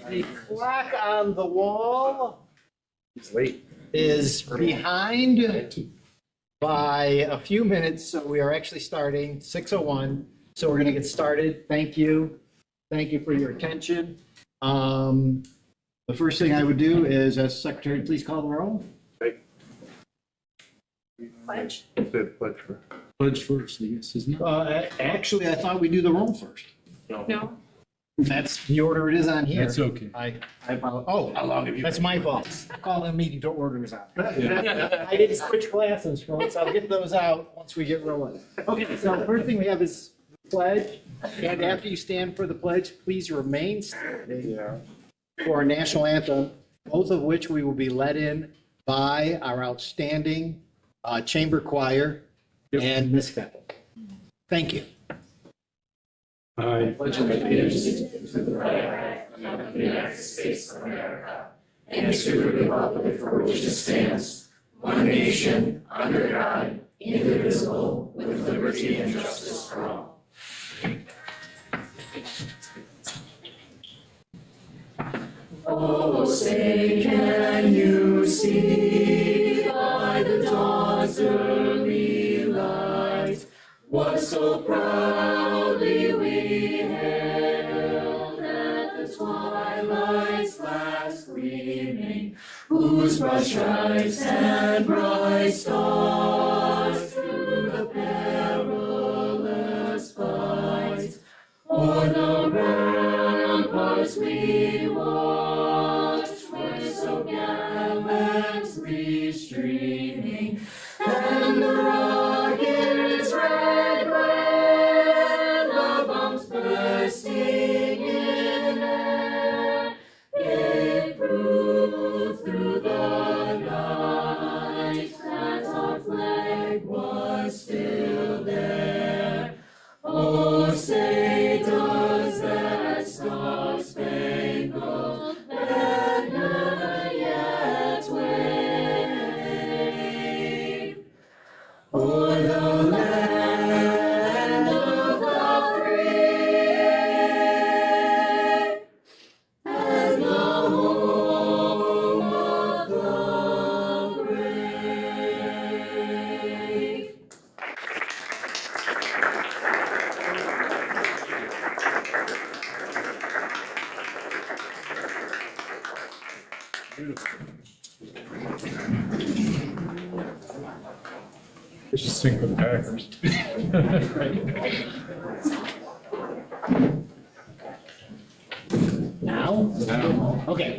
The clock on the wall is behind by a few minutes, so we are actually starting 6:01. So we're going to get started. Thank you. Thank you for your attention. The first thing I would do is, as secretary, please call the roll. Pledge. Pledge first, I guess, isn't it? Actually, I thought we'd do the roll first. No. That's the order it is on here. That's okay. I apologize. Oh, how long have you? That's my fault. Call a meeting to order is on. I didn't switch glasses, folks. I'll get those out once we get rolling. Okay, so first thing we have is pledge. And after you stand for the pledge, please remain standing for our national anthem, both of which we will be led in by our outstanding chamber choir and Miss Keppel. Thank you. I pledge allegiance to the flag of the United States of America and to the republic for which it stands, one nation, under God, indivisible, with liberty and justice for all. Oh, say, can you see by the dawn's early light what so proudly we hailed at the twilight's last gleaming, whose broad stripes and bright stars through the perilous fight o'er the ramparts we watched were so gallantly streaming, and the rockets' red glare, the bombs bursting in air, gave proof through the night that our flag was still there. Oh, say does that star-spangled banner yet wave o'er the land of the free and the home of the brave? should sing for the Packers. Now? Okay.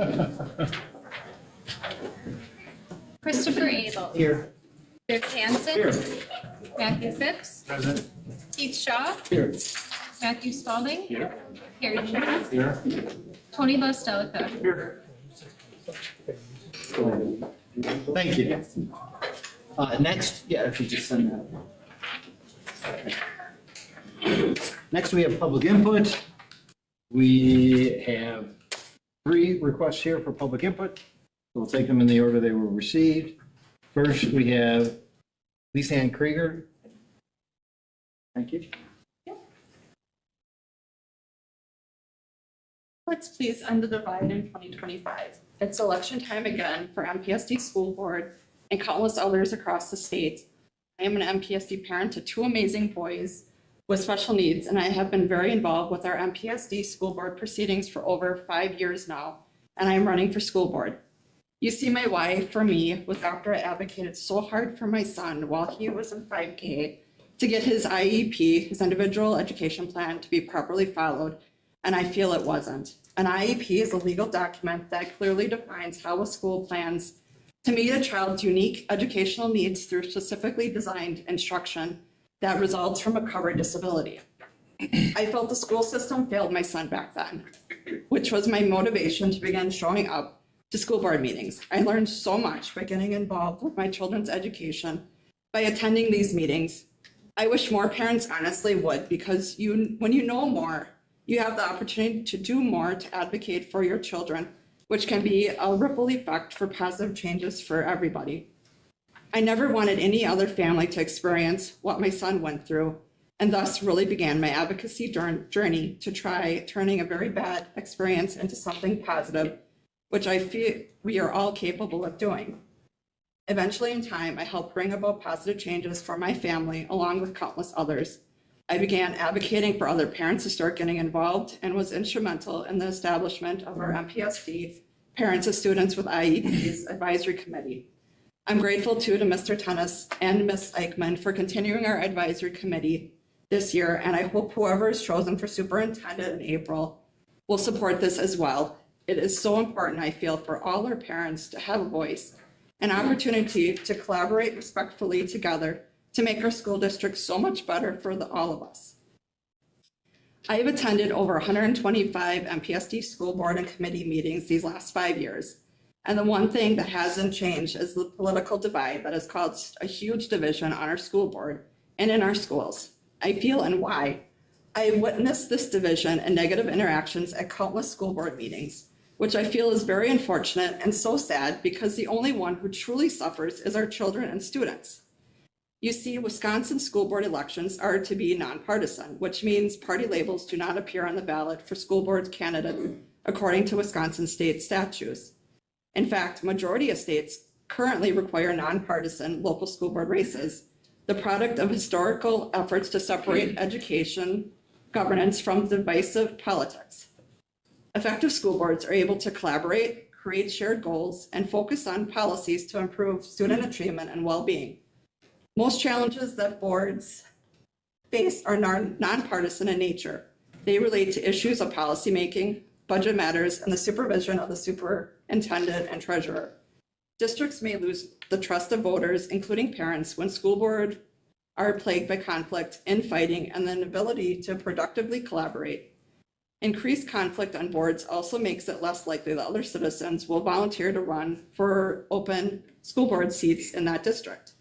Christopher Abel. Here. Rick Hansen. Here. Matthew Phipps. Present. Keith Shaw. Here. Matthew Spalding. Here. Harry Shaw. Here. Tony Bostelica. Here. Thank you. Next, yeah, if you just send that. Next, we have public input. We have 3 requests here for public input. We'll take them in the order they were received. First, we have Lisa Ann Krieger. Thank you. Let's please end the divide in 2025. It's election time again for MPSD School Board and countless others across the state. I am an MPSD parent to 2 amazing boys with special needs, and I have been very involved with our MPSD School Board proceedings for over 5 years now, and I am running for school board. You see, my wife, for me, was after I advocated so hard for my son while he was in 5K to get his IEP, his individual education plan, to be properly followed, and I feel it wasn't. An IEP is a legal document that clearly defines how a school plans to meet a child's unique educational needs through specifically designed instruction that results from a covered disability. I felt the school system failed my son back then, which was my motivation to begin showing up to school board meetings. I learned so much by getting involved with my children's education by attending these meetings. I wish more parents honestly would, because when you know more, you have the opportunity to do more to advocate for your children, which can be a ripple effect for positive changes for everybody. I never wanted any other family to experience what my son went through, and thus really began my advocacy journey to try turning a very bad experience into something positive, which I feel we are all capable of doing. Eventually, in time, I helped bring about positive changes for my family, along with countless others. I began advocating for other parents to start getting involved and was instrumental in the establishment of our MPSD Parents of Students with IEPs Advisory Committee. I'm grateful too to Mr. Tennis and Ms. Eichmann for continuing our advisory committee this year, and I hope whoever is chosen for superintendent in April will support this as well. It is so important, I feel, for all our parents to have a voice, an opportunity to collaborate respectfully together to make our school district so much better for all of us. I have attended over 125 MPSD school board and committee meetings these last 5 years. And the one thing that hasn't changed is the political divide that has caused a huge division on our school board and in our schools. I feel and why. I have witnessed this division and negative interactions at countless school board meetings, which I feel is very unfortunate and so sad because the only one who truly suffers is our children and students. You see, Wisconsin school board elections are to be nonpartisan, which means party labels do not appear on the ballot for school board candidates according to Wisconsin state statutes. In fact, majority of states currently require nonpartisan local school board races, the product of historical efforts to separate education governance from divisive politics. Effective school boards are able to collaborate, create shared goals, and focus on policies to improve student achievement and well-being. Most challenges that boards face are nonpartisan in nature. They relate to issues of policymaking, budget matters, and the supervision of the superintendent and treasurer. Districts may lose the trust of voters, including parents, when school boards are plagued by conflict, infighting, and the inability to productively collaborate. Increased conflict on boards also makes it less likely that other citizens will volunteer to run for open school board seats in that district.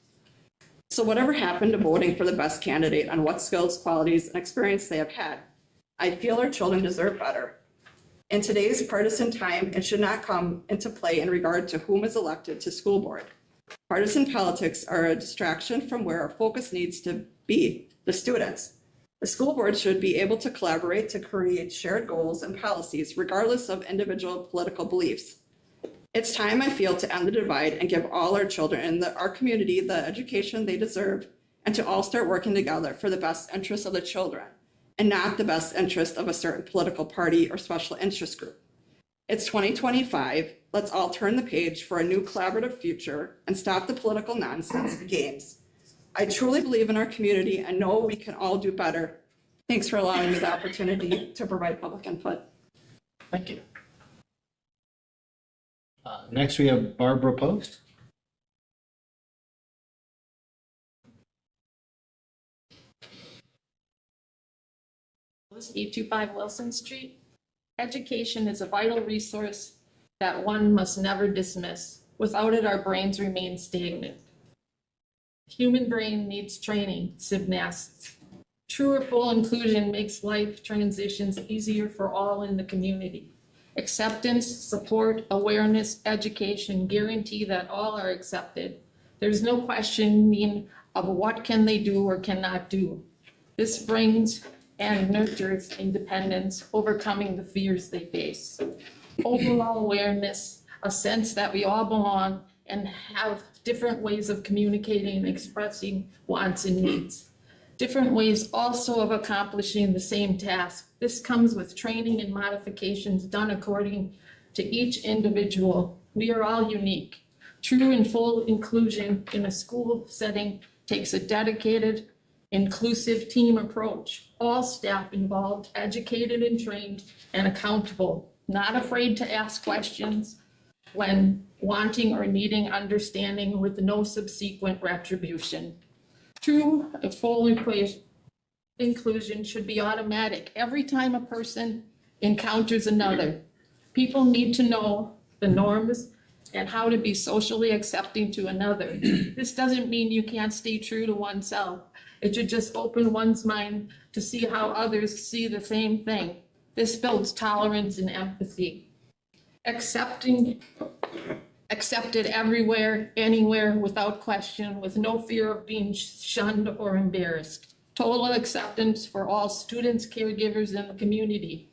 So whatever happened to voting for the best candidate on what skills, qualities, and experience they have had, I feel our children deserve better. In today's partisan time, it should not come into play in regard to whom is elected to school board. Partisan politics are a distraction from where our focus needs to be, the students. The school board should be able to collaborate to create shared goals and policies regardless of individual political beliefs. It's time, I feel, to end the divide and give all our children in our community the education they deserve and to all start working together for the best interests of the children and not the best interest of a certain political party or special interest group. It's 2025. Let's all turn the page for a new collaborative future and stop the political nonsense and games. I truly believe in our community and know we can all do better. Thanks for allowing me the opportunity to provide public input. Thank you. Next, we have Barbara Post. 825 Wilson Street. Education is a vital resource that one must never dismiss. Without it, our brains remain stagnant. The human brain needs training, gymnastics. True or full inclusion makes life transitions easier for all in the community. Acceptance, support, awareness, education guarantee that all are accepted. There's no questioning of what can they do or cannot do. This brings and nurtures independence, overcoming the fears they face. Overall awareness, a sense that we all belong and have different ways of communicating and expressing wants and needs. Different ways also of accomplishing the same task. This comes with training and modifications done according to each individual. We are all unique. True and full inclusion in a school setting takes a dedicated, inclusive team approach. All staff involved, educated and trained and accountable, not afraid to ask questions when wanting or needing understanding with no subsequent retribution. True and full inclusion should be automatic every time a person encounters another. People need to know the norms and how to be socially accepting to another. This doesn't mean you can't stay true to oneself. It should just open one's mind to see how others see the same thing. This builds tolerance and empathy. Accepted everywhere, anywhere, without question, with no fear of being shunned or embarrassed. Total acceptance for all students, caregivers, and the community.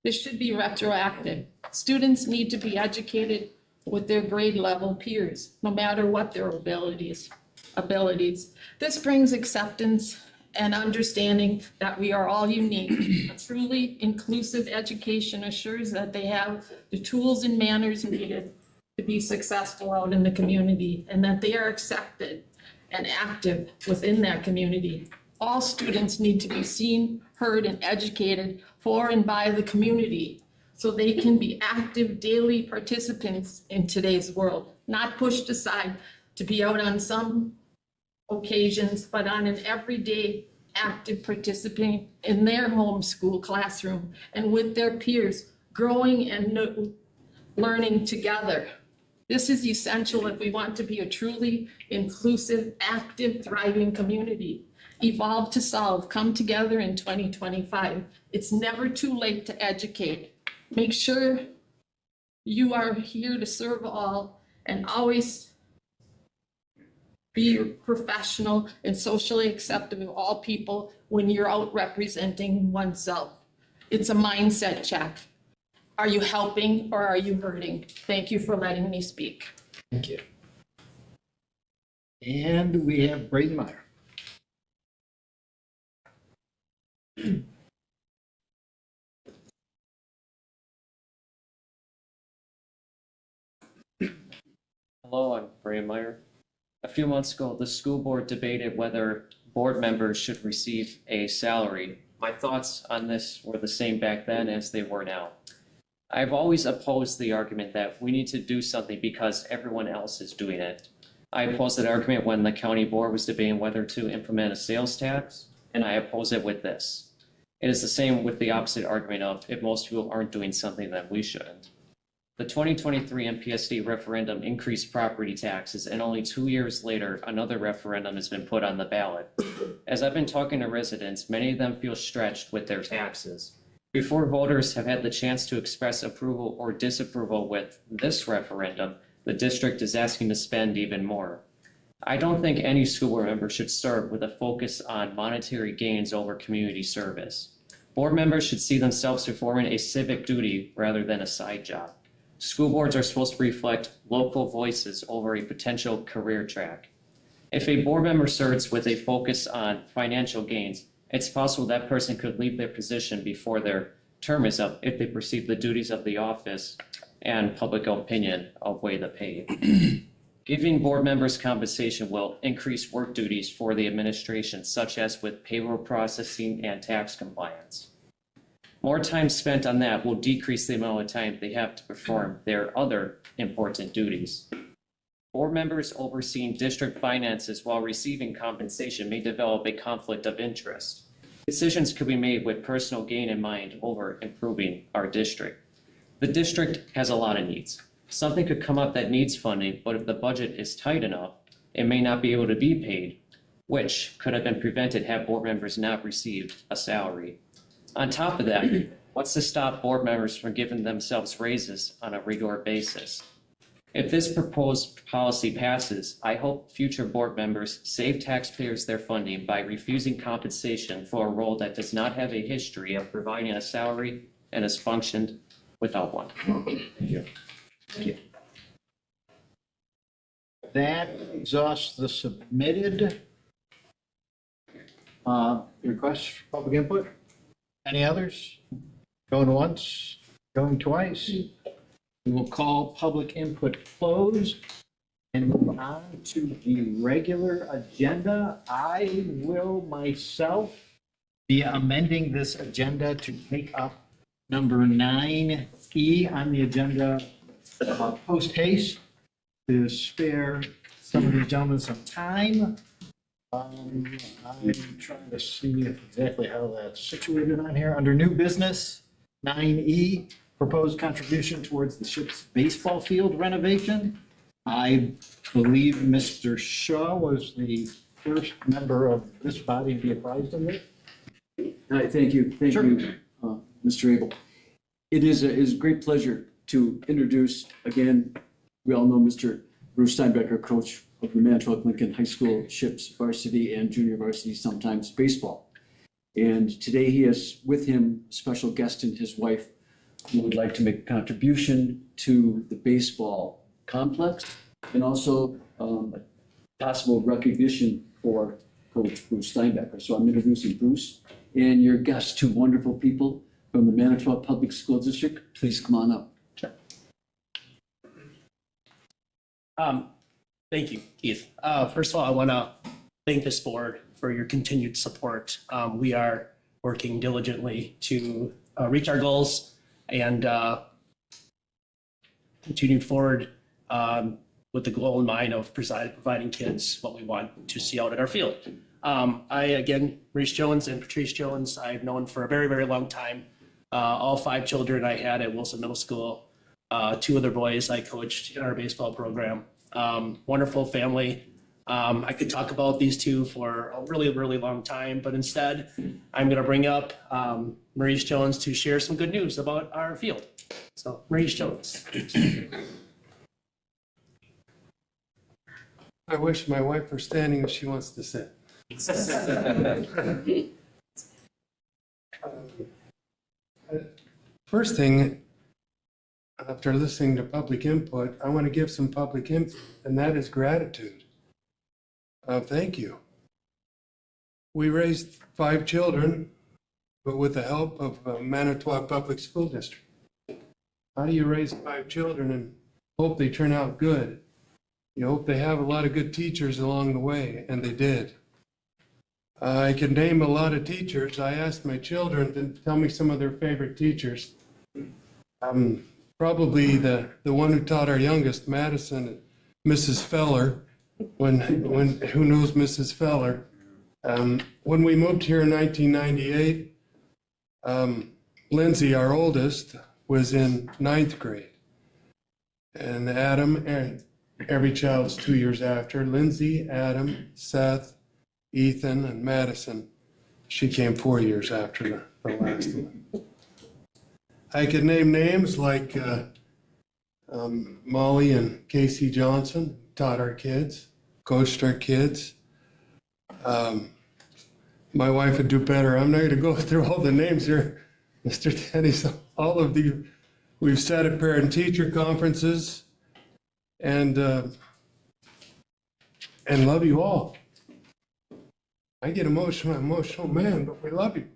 This should be retroactive. Students need to be educated with their grade level peers, no matter what their abilities. This brings acceptance and understanding that we are all unique. A truly inclusive education assures that they have the tools and manners needed to be successful out in the community, and that they are accepted and active within that community. All students need to be seen, heard, and educated for and by the community so they can be active daily participants in today's world, not pushed aside to be out on some occasions, but on an everyday active participant in their home school classroom and with their peers, growing and learning together. This is essential if we want to be a truly inclusive, active, thriving community. Evolve to solve, come together in 2025. It's never too late to educate. Make sure you are here to serve all and always be professional and socially accepting of all people when you're out representing oneself. It's a mindset check. Are you helping or are you hurting? Thank you for letting me speak. Thank you. And we have Braden Meyer. Hello, I'm Brian Meyer. A few months ago, the school board debated whether board members should receive a salary. My thoughts on this were the same back then as they were now. I've always opposed the argument that we need to do something because everyone else is doing it. I opposed that argument when the county board was debating whether to implement a sales tax, and I oppose it with this. It is the same with the opposite argument of if most people aren't doing something, then we shouldn't. The 2023 MPSD referendum increased property taxes, and only 2 years later, another referendum has been put on the ballot. As I've been talking to residents, many of them feel stretched with their taxes. Before voters have had the chance to express approval or disapproval with this referendum, the district is asking to spend even more. I don't think any school board member should start with a focus on monetary gains over community service. Board members should see themselves performing a civic duty rather than a side job. School boards are supposed to reflect local voices over a potential career track. If a board member serves with a focus on financial gains, it's possible that person could leave their position before their term is up if they perceive the duties of the office and public opinion outweigh the pay. Giving board members compensation will increase work duties for the administration, such as with payroll processing and tax compliance. More time spent on that will decrease the amount of time they have to perform their other important duties. Board members overseeing district finances while receiving compensation may develop a conflict of interest. Decisions could be made with personal gain in mind over improving our district. The district has a lot of needs. Something could come up that needs funding, but if the budget is tight enough, it may not be able to be paid, which could have been prevented had board members not received a salary. On top of that, what's to stop board members from giving themselves raises on a regular basis? If this proposed policy passes, I hope future board members save taxpayers their funding by refusing compensation for a role that does not have a history of providing a salary and has functioned without one. Thank you. Thank you. That exhausts the submitted requests for public input. Any others? Going once, going twice? We will call public input closed and move on to the regular agenda. I will myself be amending this agenda to take up number 9E on the agenda post haste to spare some of these gentlemen some time. I'm trying to see exactly how that's situated on here. Under new business, 9E, proposed contribution towards the ship's baseball field renovation. I believe Mr. Shaw was the first member of this body to be apprised of it. Hi, thank you. Thank Sure. you, Mr. Abel. It is a great pleasure to introduce, again, we all know Mr. Bruce Steinbecker, coach of the Manitowoc Lincoln High School Ships varsity and junior varsity, sometimes baseball. And today he has with him a special guest and his wife who would like to make a contribution to the baseball complex and also a possible recognition for Coach Bruce Steinbecker. So I'm introducing Bruce and your guests, two wonderful people from the Manitowoc Public School District. Please come on up. Thank you, Keith. First of all, I want to thank this board for your continued support. We are working diligently to reach our goals and continue forward with the goal in mind of providing kids what we want to see out at our field. Again, Maurice Jones and Patrice Jones, I've known for a very, very long time. All 5 children I had at Wilson Middle School. 2 other boys I coached in our baseball program. Wonderful family. I could talk about these 2 for a really, really long time, but instead I'm going to bring up Maurice Jones to share some good news about our field. So Maurice Jones. I wish my wife were standing if she wants to sit. First thing, after listening to public input, I want to give some public input, and that is gratitude. Thank you. We raised 5 children, but with the help of Manitowoc Public School District. How do you raise 5 children and hope they turn out good? You hope they have a lot of good teachers along the way, and they did. I can name a lot of teachers. I asked my children to tell me some of their favorite teachers. Probably the one who taught our youngest, Madison, Mrs. Feller. Who knows Mrs. Feller? When we moved here in 1998, Lindsay, our oldest, was in 9th grade. And Adam, every child's 2 years after. Lindsay, Adam, Seth, Ethan, and Madison. She came 4 years after the last one. I could name names like Molly and Casey Johnson, taught our kids, coached our kids. My wife would do better. I'm not going to go through all the names here, Mr. Teddy. So all of the, we've sat at parent-teacher conferences and love you all. I get emotional, I'm an emotional man, but we love you.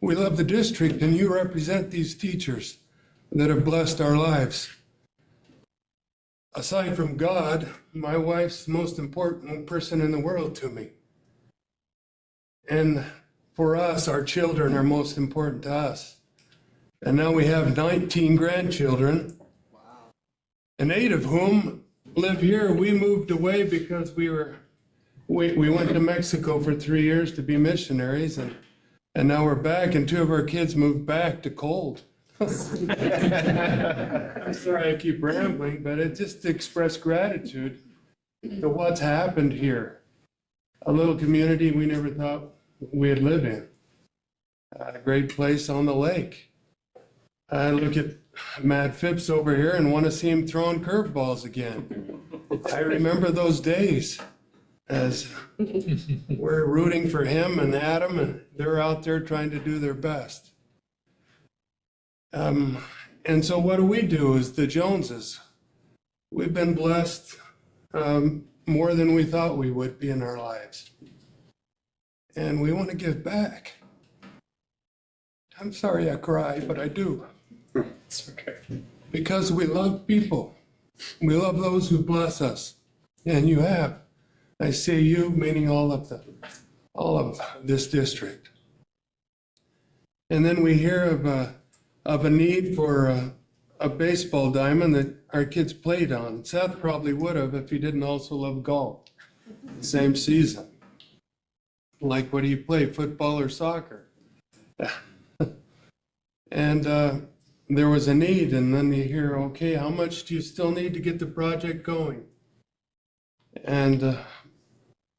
We love the district, and you represent these teachers that have blessed our lives. Aside from God, my wife's the most important person in the world to me. And for us, our children are most important to us. And now we have 19 grandchildren, and 8 of whom live here. We moved away because we went to Mexico for 3 years to be missionaries, and now we're back, and 2 of our kids moved back to cold. I'm sorry I keep rambling, but it just to express gratitude to what's happened here. A little community we never thought we'd live in. A great place on the lake. I look at Matt Phipps over here and want to see him throwing curveballs again. I remember those days as we're rooting for him and Adam, and they're out there trying to do their best. And so what do we do as the Joneses? We've been blessed more than we thought we would be in our lives. And we want to give back. I'm sorry I cry, but I do. It's okay. Because we love people. We love those who bless us. And you have. I say you, meaning all of this district. And then we hear of a need for a baseball diamond that our kids played on. Seth probably would have if he didn't also love golf. Same season. Like, what do you play, football or soccer? And there was a need, and then you hear, okay, how much do you still need to get the project going? And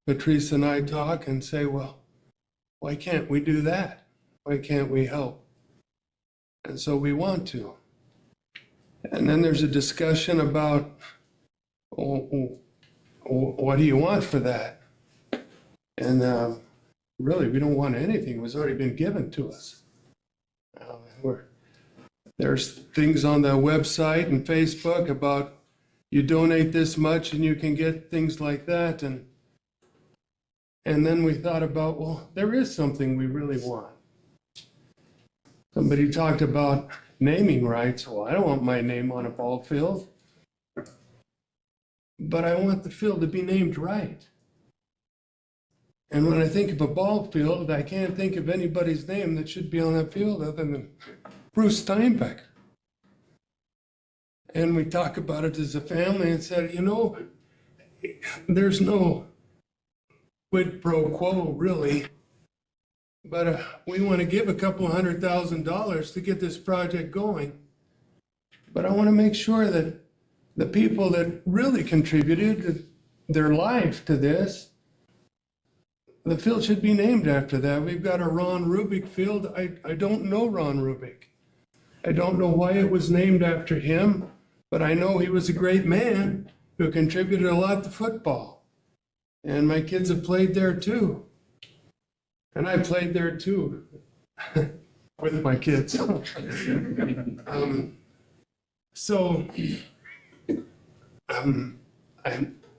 Patrice and I talk and say, well, why can't we do that? Why can't we help? And so we want to. And then there's a discussion about what do you want for that? And really, we don't want anything. It was already been given to us. There's things on the website and Facebook about you donate this much and you can get things like that. And then we thought about, well, there is something we really want. Somebody talked about naming rights. Well, I don't want my name on a ball field, but I want the field to be named right. And when I think of a ball field, I can't think of anybody's name that should be on that field other than Bruce Steinbeck. And we talked about it as a family and said, you know, there's no quid pro quo really, but we want to give a couple $100,000 to get this project going. But I want to make sure that the people that really contributed their life to this, the field should be named after that. We've got a Ron Rubik field. I don't know Ron Rubik. I don't know why it was named after him, but I know he was a great man who contributed a lot to football. And my kids have played there too. And I played there too with my kids.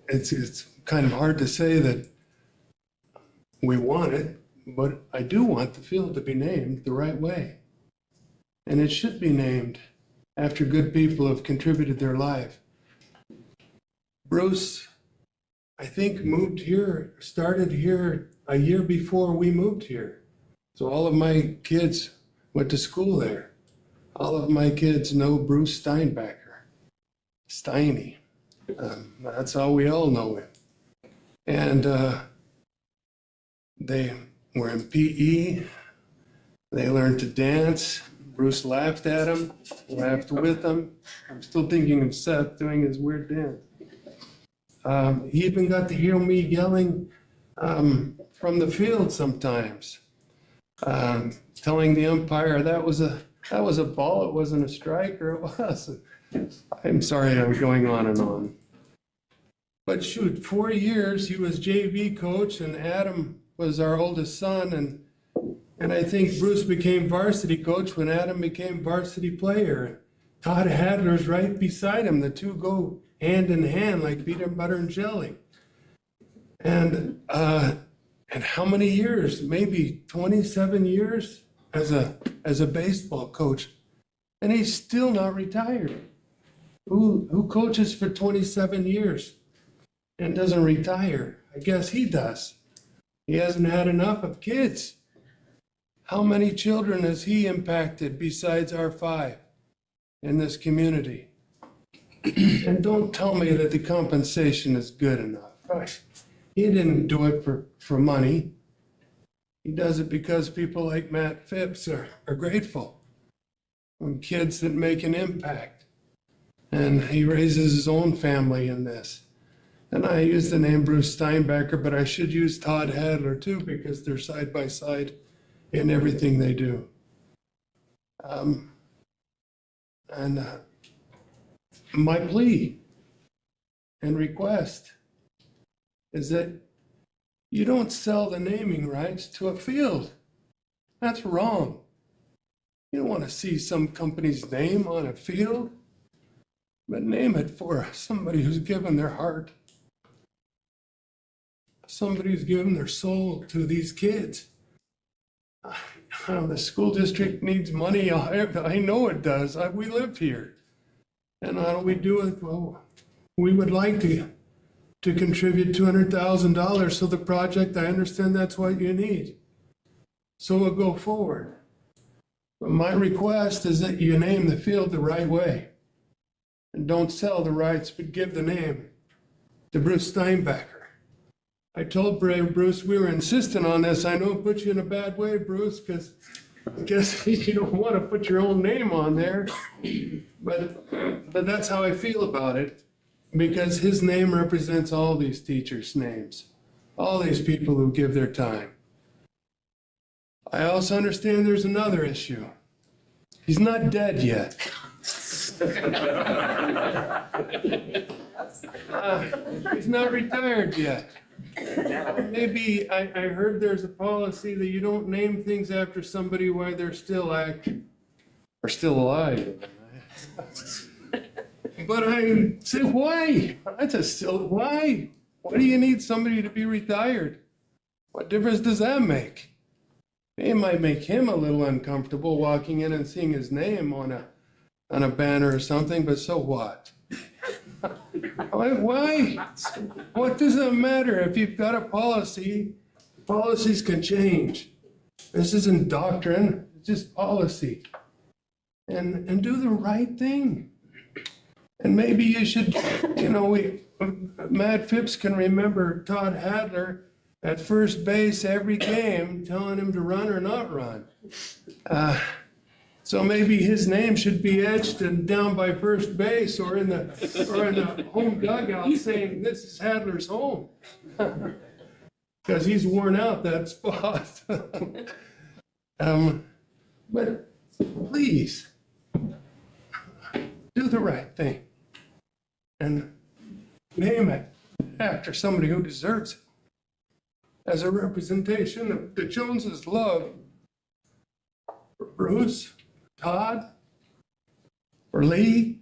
It's kind of hard to say that we want it, but I do want the field to be named the right way. And it should be named after good people who have contributed their life. Bruce, I think, moved here, started here a year before we moved here. So all of my kids went to school there. All of my kids know Bruce Steinbacher, Steiny. That's how we all know him. And they were in PE. They learned to dance. Bruce laughed at him, laughed with him. I'm still thinking of Seth doing his weird dance. He even got to hear me yelling from the field sometimes, telling the umpire that was a ball, it wasn't a strike, or it was. I'm sorry, I'm going on and on. But shoot, 4 years he was JV coach, and Adam was our oldest son, and I think Bruce became varsity coach when Adam became varsity player. Todd Hadler's right beside him. The two go hand in hand like peanut butter and jelly. And how many years? Maybe 27 years as a baseball coach, and he's still not retired. Who coaches for 27 years and doesn't retire? I guess he does. He hasn't had enough of kids. How many children has he impacted besides our 5 in this community? And don't tell me that the compensation is good enough. He didn't do it for money. He does it because people like Matt Phipps are grateful. And kids that make an impact. And he raises his own family in this. And I use the name Bruce Steinbacher, but I should use Todd Hadler too, because they're side by side in everything they do. My plea and request is that you don't sell the naming rights to a field. That's wrong. You don't want to see some company's name on a field, but name it for somebody who's given their heart, somebody who's given their soul to these kids. The school district needs money. I know it does. We live here. And how do we do it? Well, we would like to contribute $200,000 to the project. I understand that's what you need. So we'll go forward. But my request is that you name the field the right way. And don't sell the rights, but give the name to Bruce Steinbacher. I told Bruce we were insistent on this. I know it puts you in a bad way, Bruce, because I guess you don't want to put your own name on there. But that's how I feel about it, because his name represents all these teachers' names, all these people who give their time. I also understand there's another issue. He's not dead yet. He's not retired yet. Maybe I heard there's a policy that you don't name things after somebody while they're still active or still alive. But I say, why? That's a still, why? Why do you need somebody to be retired? What difference does that make? It might make him a little uncomfortable walking in and seeing his name on a banner or something, but so what? Why? What does it matter if you've got a policy? Policies can change. This isn't doctrine, it's just policy. And do the right thing. And maybe you should, Matt Phipps can remember Todd Hadler at first base every game telling him to run or not run. So maybe his name should be etched and down by first base or in the home dugout saying, this is Hadler's home. Because he's worn out that spot. But please, do the right thing. And name it after somebody who deserves it. As a representation of the Joneses' love for Bruce, Todd, for Lee,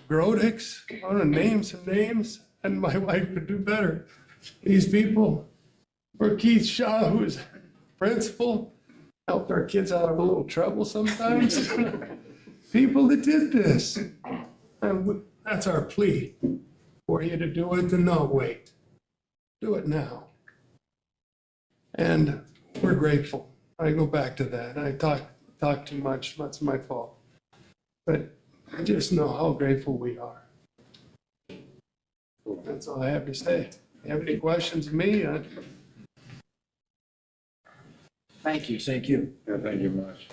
Grodix, I want to name some names, and my wife could do better. These people, for Keith Shaw, who's principal, helped our kids out of a little trouble sometimes. People that did this. And that's our plea for you to do it and not wait. Do it now. And we're grateful. I go back to that. I talk too much. That's my fault. But I just know how grateful we are. That's all I have to say. You have any questions of me? Thank you. Thank you. Yeah, thank you much.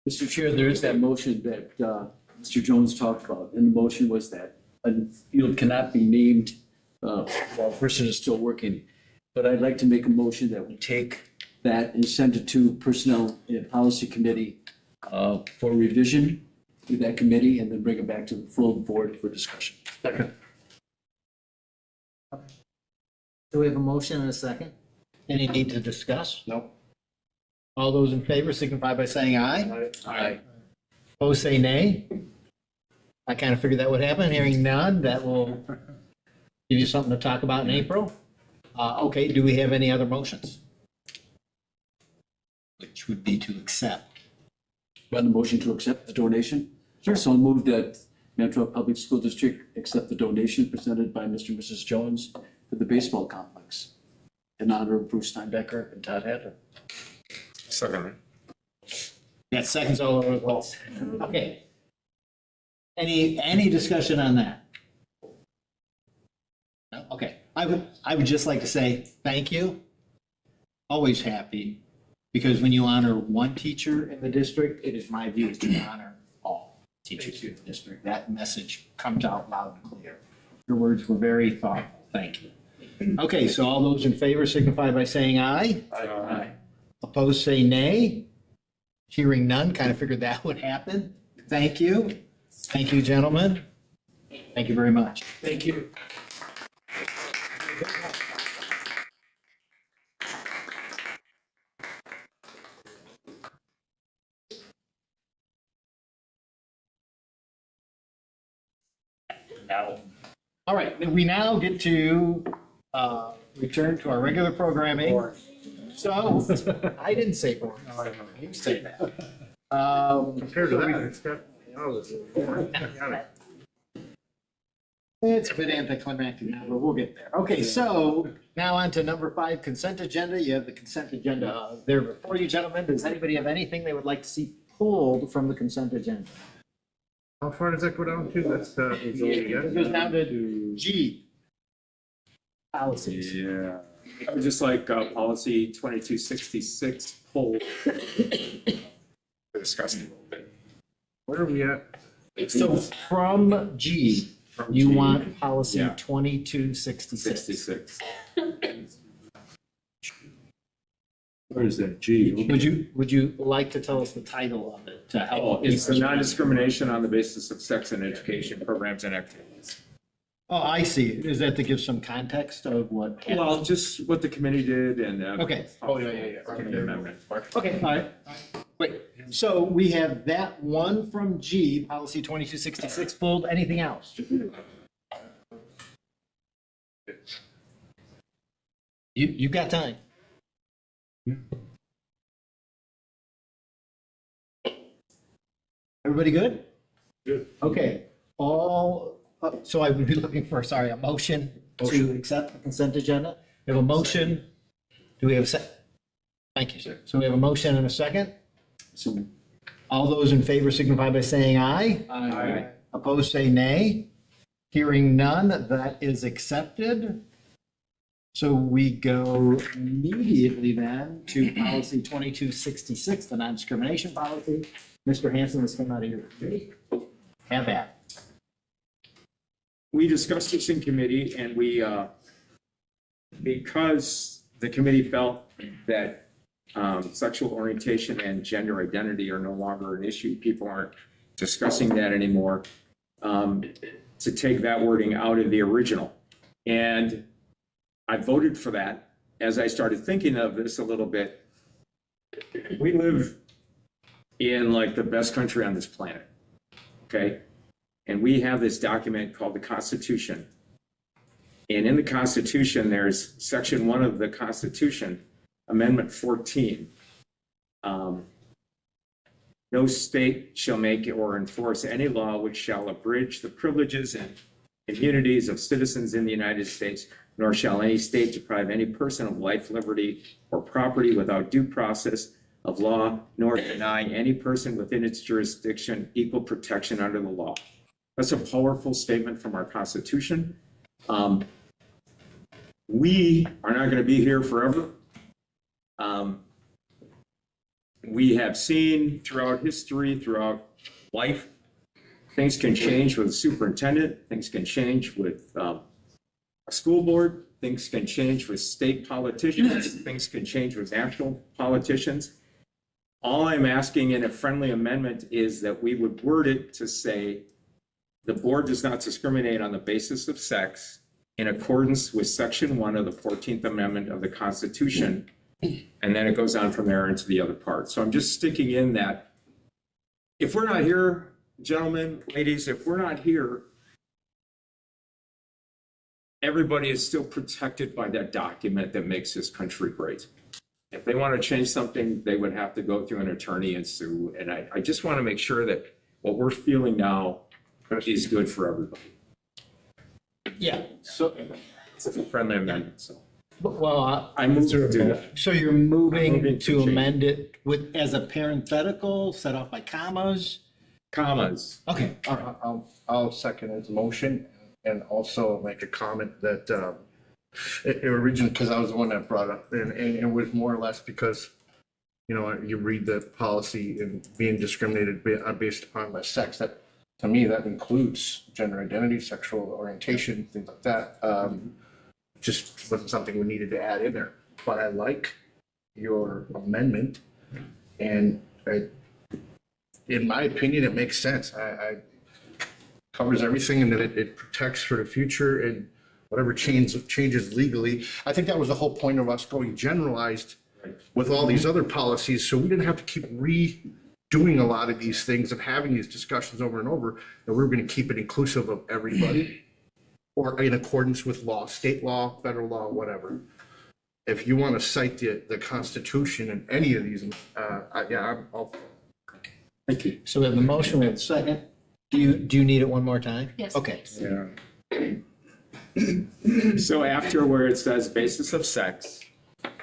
Mr. Chair, there is that motion that Mr. Jones talked about, and the motion was that a field cannot be named while a person is still working. But I'd like to make a motion that we take that and send it to Personnel and Policy Committee for revision to that committee, and then bring it back to the full board for discussion. Second. Do we have a motion and a second? Any need to discuss? No. All those in favor signify by saying aye. Aye. Opposed, say nay. I kind of figured that would happen. Hearing none, that will give you something to talk about in April. Okay, do we have any other motions? Which would be to accept. On the motion to accept the donation? Sure. So moved that Mantua Public School District accept the donation presented by Mr. and Mrs. Jones for the baseball complex in honor of Bruce Steinbecker and Todd Hadler. Second. That seconds all over the place. Okay. Any discussion on that? No? Okay. I would just like to say thank you. Always happy, because when you honor one teacher in the district, it is my view to honor all teachers in the district. That message comes out loud and clear. Your words were very thoughtful. Thank you. Okay, so all those in favor signify by saying aye. Aye. Opposed, say nay. Hearing none, kind of figured that would happen. Thank you. Thank you, gentlemen. Thank you very much. Thank you. All right, we now get to return to our regular programming. So, I didn't say boring. You say that. Compared to that, it's got, It's a bit anticlimactic now, but we'll get there. Okay, so now on to number 5, consent agenda. You have the consent agenda there before you, gentlemen. Does anybody have anything they would like to see pulled from the consent agenda? how far does that go down to? That's, It goes down to G. Policies. Yeah, I would just like policy 2266 pulled. discussing a little bit. Where are we at? So from G, From you G. want policy Yeah. 2266. 66. Or is that G? Would you like to tell us the title of it to Oh, help? it's the non-discrimination on the basis of sex and education programs and activities. Oh, I see. Is that to give some context of what? happened? Well, just what the committee did and. Okay. Oh, yeah. The amendment. Okay, all right. Wait, so we have that one from G, policy 2266 pulled. Anything else? You got time. Everybody good? Good. Okay, so I would be looking for, a motion to accept the consent agenda. We have a motion. Do we have a second? Thank you, sir. So we have a motion and a second. So, All those in favor signify by saying aye. Aye. Opposed, say nay. Hearing none, that is accepted. So we go immediately then to policy 2266, the non-discrimination policy. Mr. Hanson has come out of your committee. Have at it. We discussed this in committee and we, because the committee felt that sexual orientation and gender identity are no longer an issue, people aren't discussing that anymore, to take that wording out of the original. And I voted for that as I started thinking of this a little bit. We live in like the best country on this planet, okay? And we have this document called the Constitution. And in the Constitution, there's section 1 of the Constitution, Amendment 14. No state shall make or enforce any law which shall abridge the privileges and immunities of citizens in the United States, nor shall any state deprive any person of life, liberty, or property without due process of law, nor deny any person within its jurisdiction equal protection under the law. That's a powerful statement from our Constitution. We are not going to be here forever. We have seen throughout history, throughout life, things can change with a superintendent, things can change with a school board, things can change with state politicians, things can change with national politicians. All I'm asking in a friendly amendment is that we would word it to say, the board does not discriminate on the basis of sex in accordance with section 1 of the 14th Amendment of the Constitution. And then it goes on from there into the other part. So I'm just sticking in that if we're not here, gentlemen, ladies, if we're not here, everybody is still protected by that document that makes this country great. If they want to change something, they would have to go through an attorney and sue. And I just want to make sure that what we're feeling now is good for everybody. Yeah, so, It's a friendly amendment, so. well, I moved to do that. so you're moving to amend it with, as a parenthetical, set off by commas? Commas. Okay, all right. I'll second his motion and also make a comment that it originally, because I was the one that brought up, and it was more or less because, you know, you read the policy and being discriminated based upon my sex, that to me, that includes gender identity, sexual orientation, things like that. Just wasn't something we needed to add in there. But I like your amendment, and in my opinion, it makes sense. I covers everything, and that it protects for the future and whatever changes legally. I think that was the whole point of us going generalized with all these other policies, so we didn't have to keep redoing a lot of these things and having these discussions over and over, that we're going to keep it inclusive of everybody or in accordance with law, state law, federal law, whatever. If you want to cite the Constitution in any of these, I'll. Thank you. So we have a motion, we have a second. Do you need it one more time? Yes. Okay. Yeah. So after where it says basis of sex,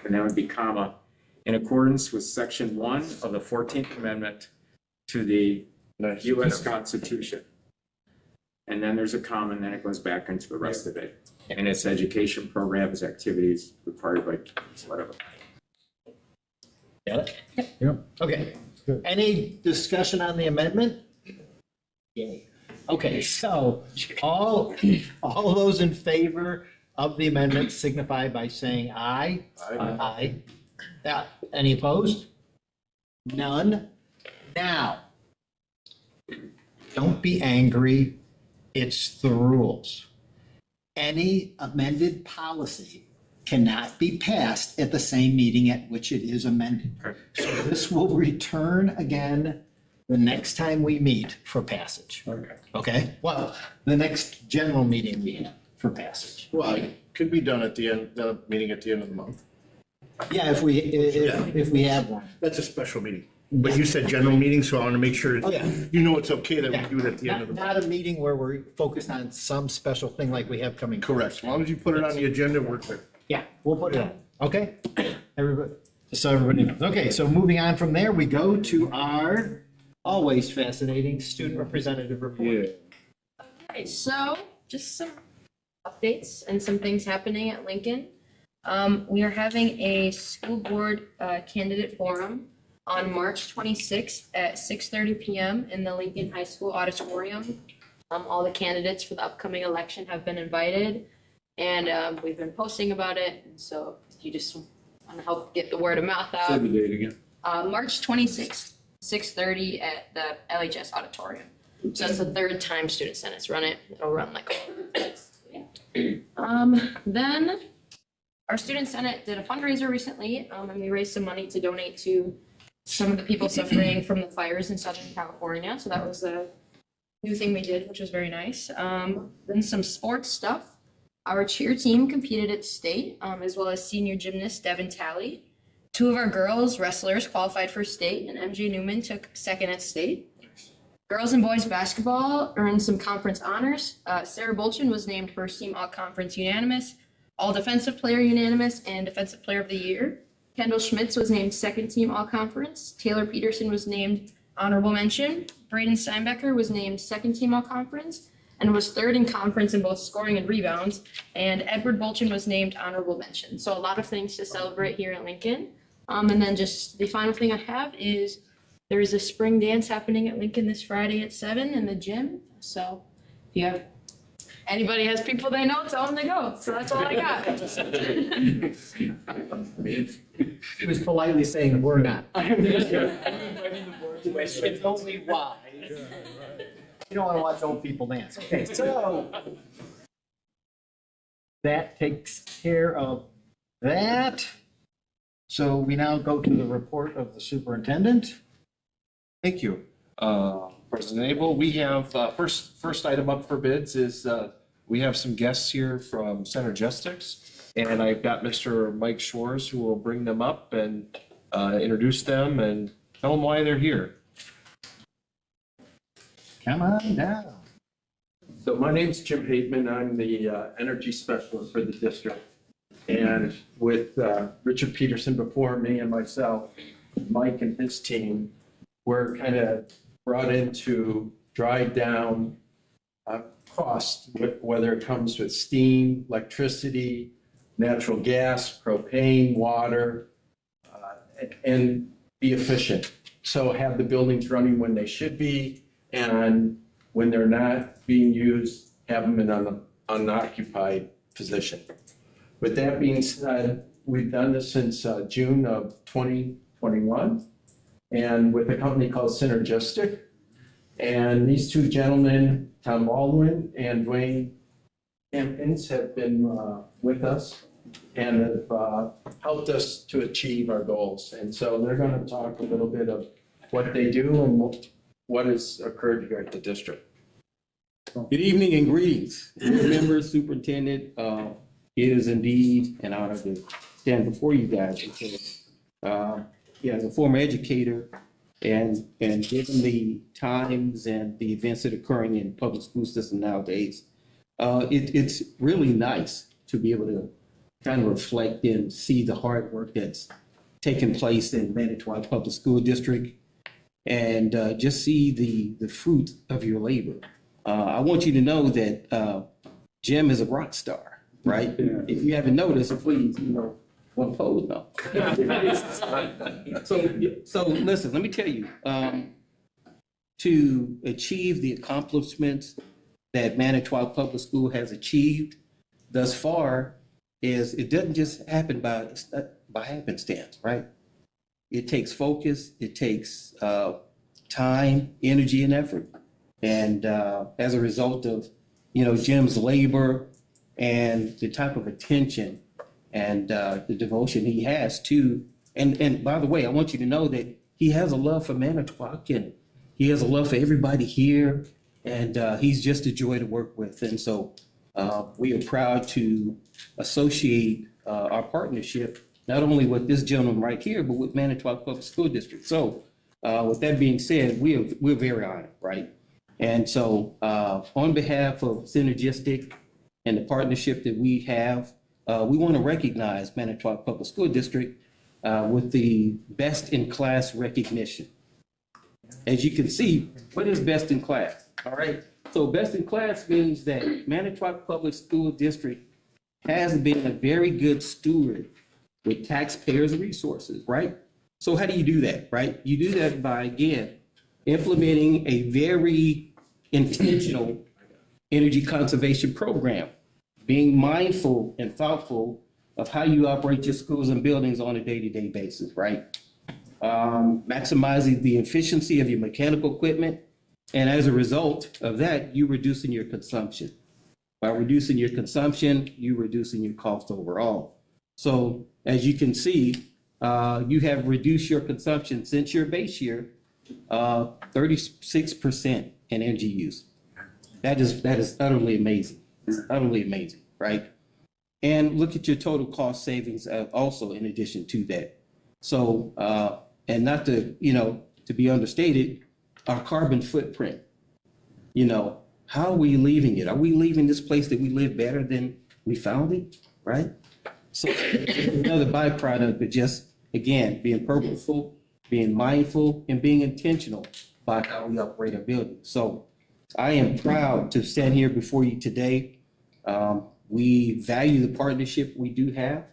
and that would be comma, in accordance with section 1 of the 14th Amendment to the U.S. Constitution. And then there's a comma, and then it goes back into the rest of it. And it's education programs, activities required by whatever. Got it? Yeah. Okay. Any discussion on the amendment? Yay. Okay, so all those in favor of the amendment signify by saying aye. Aye. Aye. Any opposed? None. Now, don't be angry. It's the rules. Any amended policy cannot be passed at the same meeting at which it is amended. So this will return again the next time we meet for passage. Okay. Okay? Well, the next general meeting we have for passage. Well, it could be done at the end, the meeting at the end of the month. Yeah, if we have one. That's a special meeting. But you said general meeting, so I want to make sure Oh, yeah. you know it's okay that Yeah. we do it at the end of the month. Not a meeting where we're focused on some special thing like we have coming. Correct. As long as you put it on the agenda, we're clear. Yeah, we'll put it on. Okay? Everybody, so everybody knows. Okay, so moving on from there, we go to our always fascinating student representative report. Okay, so just some updates and some things happening at Lincoln. We are having a school board candidate forum on March 26th at 6:30 p.m. in the Lincoln High School auditorium. All the candidates for the upcoming election have been invited, and we've been posting about it. And so if you just want to help get the word of mouth out. Say the date again. March 26th, 6:30 at the LHS auditorium. So that's the third time Student Senate's run it. It'll run like. Then our Student Senate did a fundraiser recently, and we raised some money to donate to some of the people suffering from the fires in Southern California. So that was a new thing we did, which was very nice. Then some sports stuff. Our cheer team competed at state, as well as senior gymnast Devin Talley. Two of our girls wrestlers qualified for state, and MJ Newman took second at state. Girls and boys basketball earned some conference honors. Sarah Bolchin was named first team all-conference unanimous, all defensive player unanimous, and defensive player of the year. Kendall Schmitz was named second team all-conference. Taylor Peterson was named honorable mention. Braden Steinbecker was named second team all-conference and was third in conference in both scoring and rebounds. And Edward Bolchin was named honorable mention. So a lot of things to celebrate here at Lincoln. And then just the final thing I have is there is a spring dance happening at Lincoln this Friday at 7 in the gym. So if you have anybody has people they know, tell them to go. So that's all I got. He was politely saying, we're not. It's only wise. You don't want to watch old people dance. Okay, so that takes care of that. So we now go to the report of the superintendent. Thank you, President Abel. We have, first item up for bids is, we have some guests here from Synergistics, and I've got Mr. Mike Schwartz who will bring them up and introduce them and tell them why they're here. Come on down. So my name's Jim Hateman. I'm the energy specialist for the district. And with Richard Peterson before me and myself, Mike and his team, we're kind of brought in to drive down cost, whether it comes with steam, electricity, natural gas, propane, water, and be efficient. So have the buildings running when they should be, and when they're not being used, have them in an unoccupied position. With that being said, we've done this since June of 2021, and with a company called Synergistic. And these two gentlemen, Tom Baldwin and Dwayne Hampkins, have been with us and have helped us to achieve our goals. And so they're going to talk a little bit of what they do and what has occurred here at the district. Good evening and greetings, board members, superintendent. It is indeed an honor to stand before you guys because, as a former educator and given the times and the events that are occurring in public school system nowadays, it's really nice to be able to kind of reflect and see the hard work that's taking place in Manitowoc Public School District and just see the fruit of your labor. I want you to know that Jim is a rock star, right? Yeah. If you haven't noticed, please, one pose, no. So listen, let me tell you, to achieve the accomplishments that Manitowoc Public School has achieved thus far is it doesn't just happen by, by happenstance, right? It takes focus, it takes time, energy, and effort. And as a result of, Jim's labor and the type of attention and the devotion he has to, and by the way, I want you to know that he has a love for Manitowoc and he has a love for everybody here, and he's just a joy to work with. And so we are proud to associate our partnership not only with this gentleman right here, but with Manitowoc Public School District. So with that being said, we're very honored, right? And so on behalf of Synergistic and the partnership that we have, we want to recognize Manitowoc Public School District with the best in class recognition. As you can see, what is best in class? All right. So best in class means that Manitowoc Public School District has been a very good steward with taxpayers' resources, right? So how do you do that, right? You do that by, again, implementing a very intentional energy conservation program, being mindful and thoughtful of how you operate your schools and buildings on a day-to-day basis, right? Maximizing the efficiency of your mechanical equipment. And as a result of that, you're reducing your consumption. By reducing your consumption, you're reducing your cost overall. So as you can see, you have reduced your consumption since your base year, 36% in energy use. That is utterly amazing. It's utterly amazing, right? And look at your total cost savings also in addition to that. So, and not to, to be understated, our carbon footprint, how are we leaving it? Are we leaving this place that we live better than we found it, right? So another byproduct of just, again, being purposeful, being mindful, and being intentional by how we operate our buildings. So I am proud to stand here before you today. We value the partnership we do have.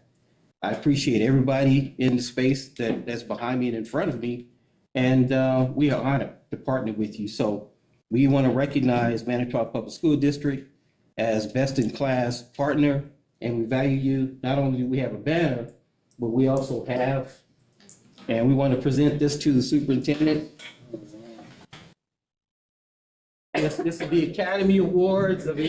I appreciate everybody in the space that's behind me and in front of me. And we are honored to partner with you. So we want to recognize Manitowoc Public School District as best in class partner. And we value you. Not only do we have a banner, but we also have, and we want to present this to the superintendent. This is the Academy Awards of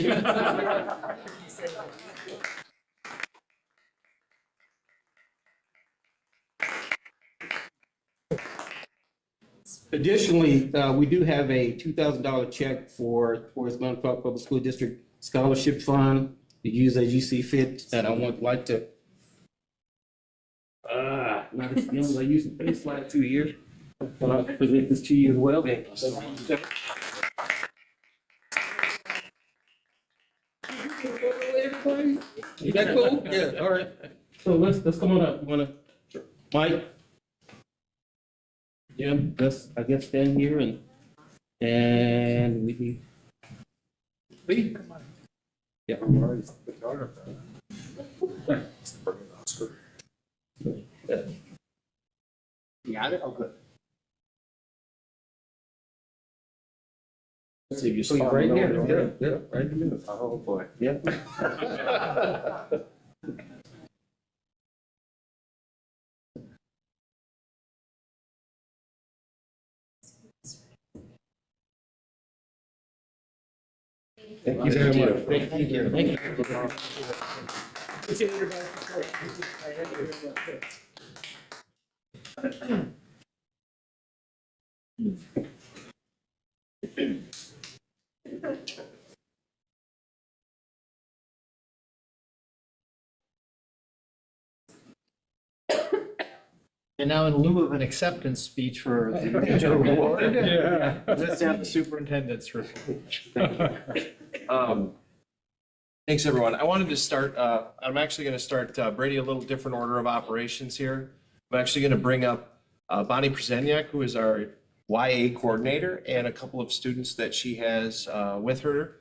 Additionally, we do have a $2,000 check towards Manitowoc Public School District Scholarship Fund to use as you see fit. And I would like to, not as young as I used to be, this last 2 years, but I'll present this to you as well. You that cool? Yeah, all right. So let's come on up. You wanna, Mike? Yeah, let's, I guess, stand here and we. Yeah. You got it? Oh, good. See, you spot right here. Yeah, right in the middle. Oh, boy. Yeah. Thank you very much. Thank you. Thank you. Appreciate everybody's support. And now in lieu of an acceptance speech for the award, let's have the superintendent's report. Thanks, everyone. I wanted to start, I'm actually going to start, Brady, a little different order of operations here. I'm actually going to bring up Bonnie Przeniak, who is our YA coordinator, and a couple of students that she has with her,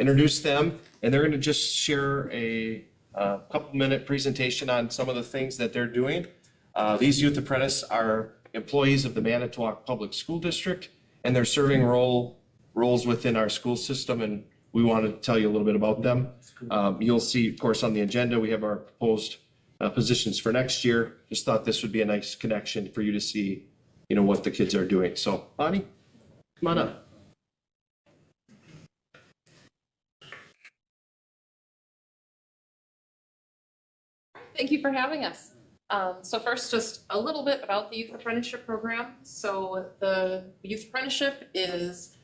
introduce them, and they're going to just share a couple-minute presentation on some of the things that they're doing. These youth apprentices are employees of the Manitowoc Public School District, and they're serving roles within our school system, and we want to tell you a little bit about them. You'll see, of course, on the agenda, we have our proposed positions for next year. Just thought this would be a nice connection for you to see, what the kids are doing. So Bonnie, come on up. Thank you for having us. So first, just a little bit about the Youth Apprenticeship Program. So the Youth Apprenticeship is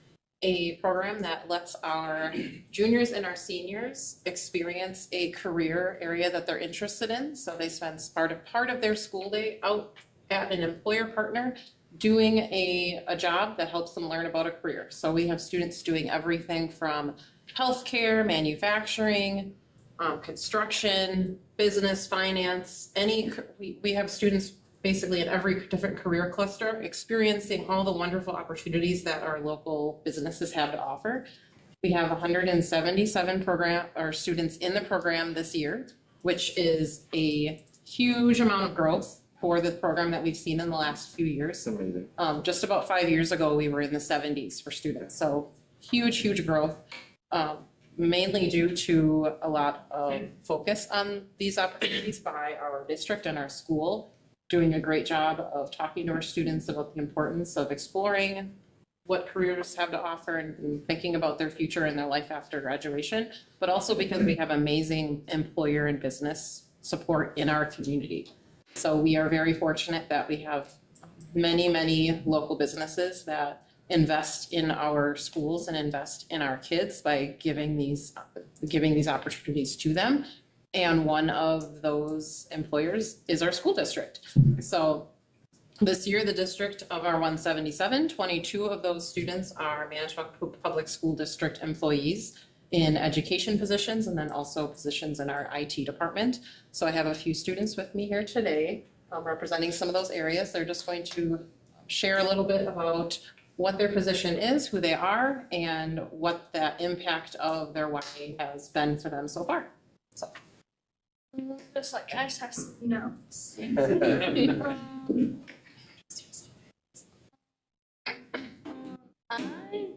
a program that lets our juniors and our seniors experience a career area that they're interested in. So they spend part of their school day out at an employer partner doing a job that helps them learn about a career. So we have students doing everything from healthcare, manufacturing, construction, business, finance, we have students basically in every different career cluster experiencing all the wonderful opportunities that our local businesses have to offer. We have 177 students in the program this year, which is a huge amount of growth for the program that we've seen in the last few years. Just about 5 years ago, we were in the 70s for students. So huge growth. Mainly due to a lot of focus on these opportunities by our district and our school, doing a great job of talking to our students about the importance of exploring what careers have to offer and thinking about their future and their life after graduation, but also because we have amazing employer and business support in our community. So we are very fortunate that we have many local businesses that invest in our schools and invest in our kids by giving these opportunities to them. And one of those employers is our school district. So this year, the district of our 177, 22 of those students are Manitowoc Public School District employees in education positions and then also positions in our IT department. So I have a few students with me here today representing some of those areas. They're just going to share a little bit about what their position is, who they are, and what the impact of their YA has been for them so far. So. I just have some notes. I'm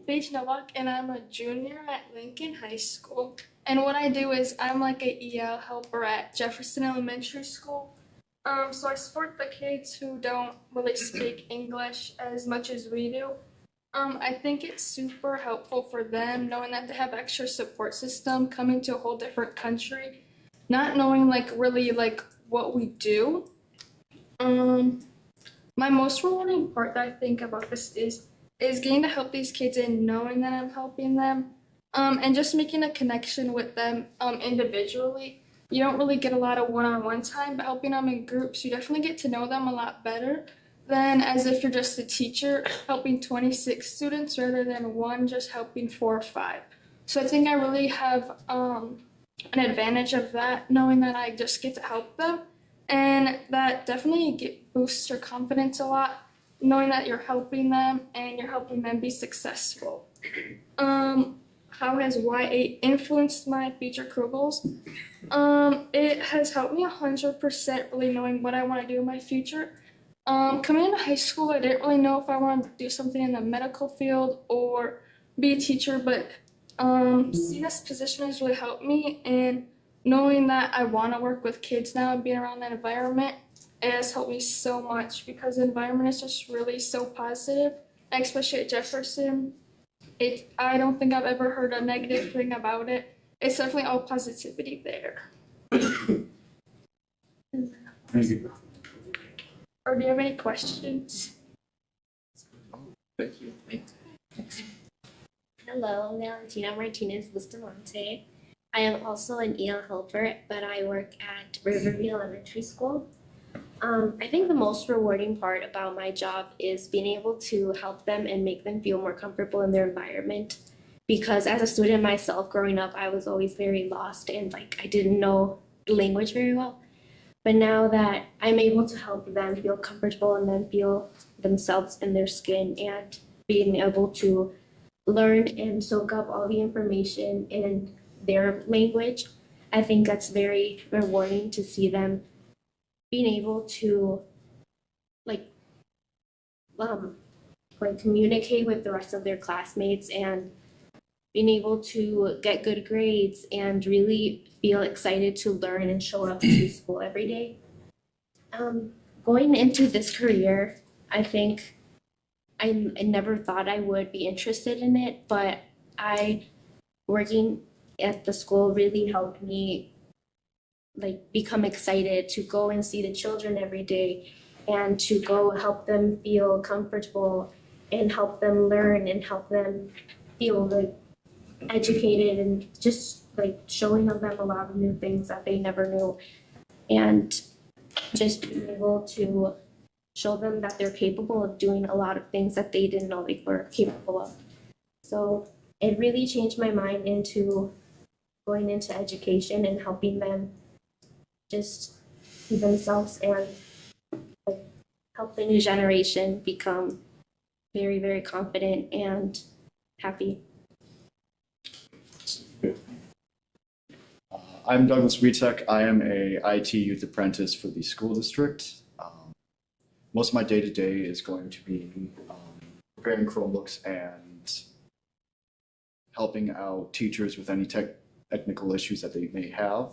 Paige Novak and I'm a junior at Lincoln High School. And what I do is I'm like a EL helper at Jefferson Elementary School. So I support the kids who don't really speak English as much as we do. I think it's super helpful for them knowing that they have extra support system coming to a whole different country, not knowing really what we do. My most rewarding part that I think about this is getting to help these kids and knowing that I'm helping them, and just making a connection with them individually. You don't really get a lot of one-on-one time, but helping them in groups, you definitely get to know them a lot better than as if you're just a teacher helping 26 students rather than one just helping 4 or 5. So I think I really have an advantage of that, knowing that I just get to help them, and that definitely boosts your confidence a lot, knowing that you're helping them and you're helping them be successful. How has YA influenced my future career goals? It has helped me 100% really knowing what I want to do in my future. Coming into high school, I didn't really know if I wanted to do something in the medical field or be a teacher, but seeing this position has really helped me, and knowing that I want to work with kids now and being around that environment, it has helped me so much because the environment is just really so positive, especially at Jefferson. I don't think I've ever heard a negative thing about it. It's definitely all positivity there. Thank you. Or do you have any questions? Thank you. Hello, Valentina Martinez Bustamante. I am also an EL helper, but I work at Riverview Elementary School. I think the most rewarding part about my job is being able to help them and make them feel more comfortable in their environment. Because as a student myself growing up, I was always very lost and I didn't know the language very well. But now that I'm able to help them feel comfortable and then feel themselves in their skin and being able to learn and soak up all the information in their language, I think that's very rewarding to see them being able to communicate with the rest of their classmates and being able to get good grades and really feel excited to learn and show up to school every day. Going into this career, I think I never thought I would be interested in it, but working at the school really helped me like become excited to go and see the children every day and to go help them feel comfortable and help them learn and help them feel like educated and just like showing them a lot of new things that they never knew, and just being able to show them that they're capable of doing a lot of things that they didn't know they were capable of. So it really changed my mind into going into education and helping them just be themselves and like, help the new generation become very, very confident and happy. I'm Douglas Witek. I am a IT youth apprentice for the school district. Most of my day-to-day is going to be preparing Chromebooks and helping out teachers with any technical issues that they may have.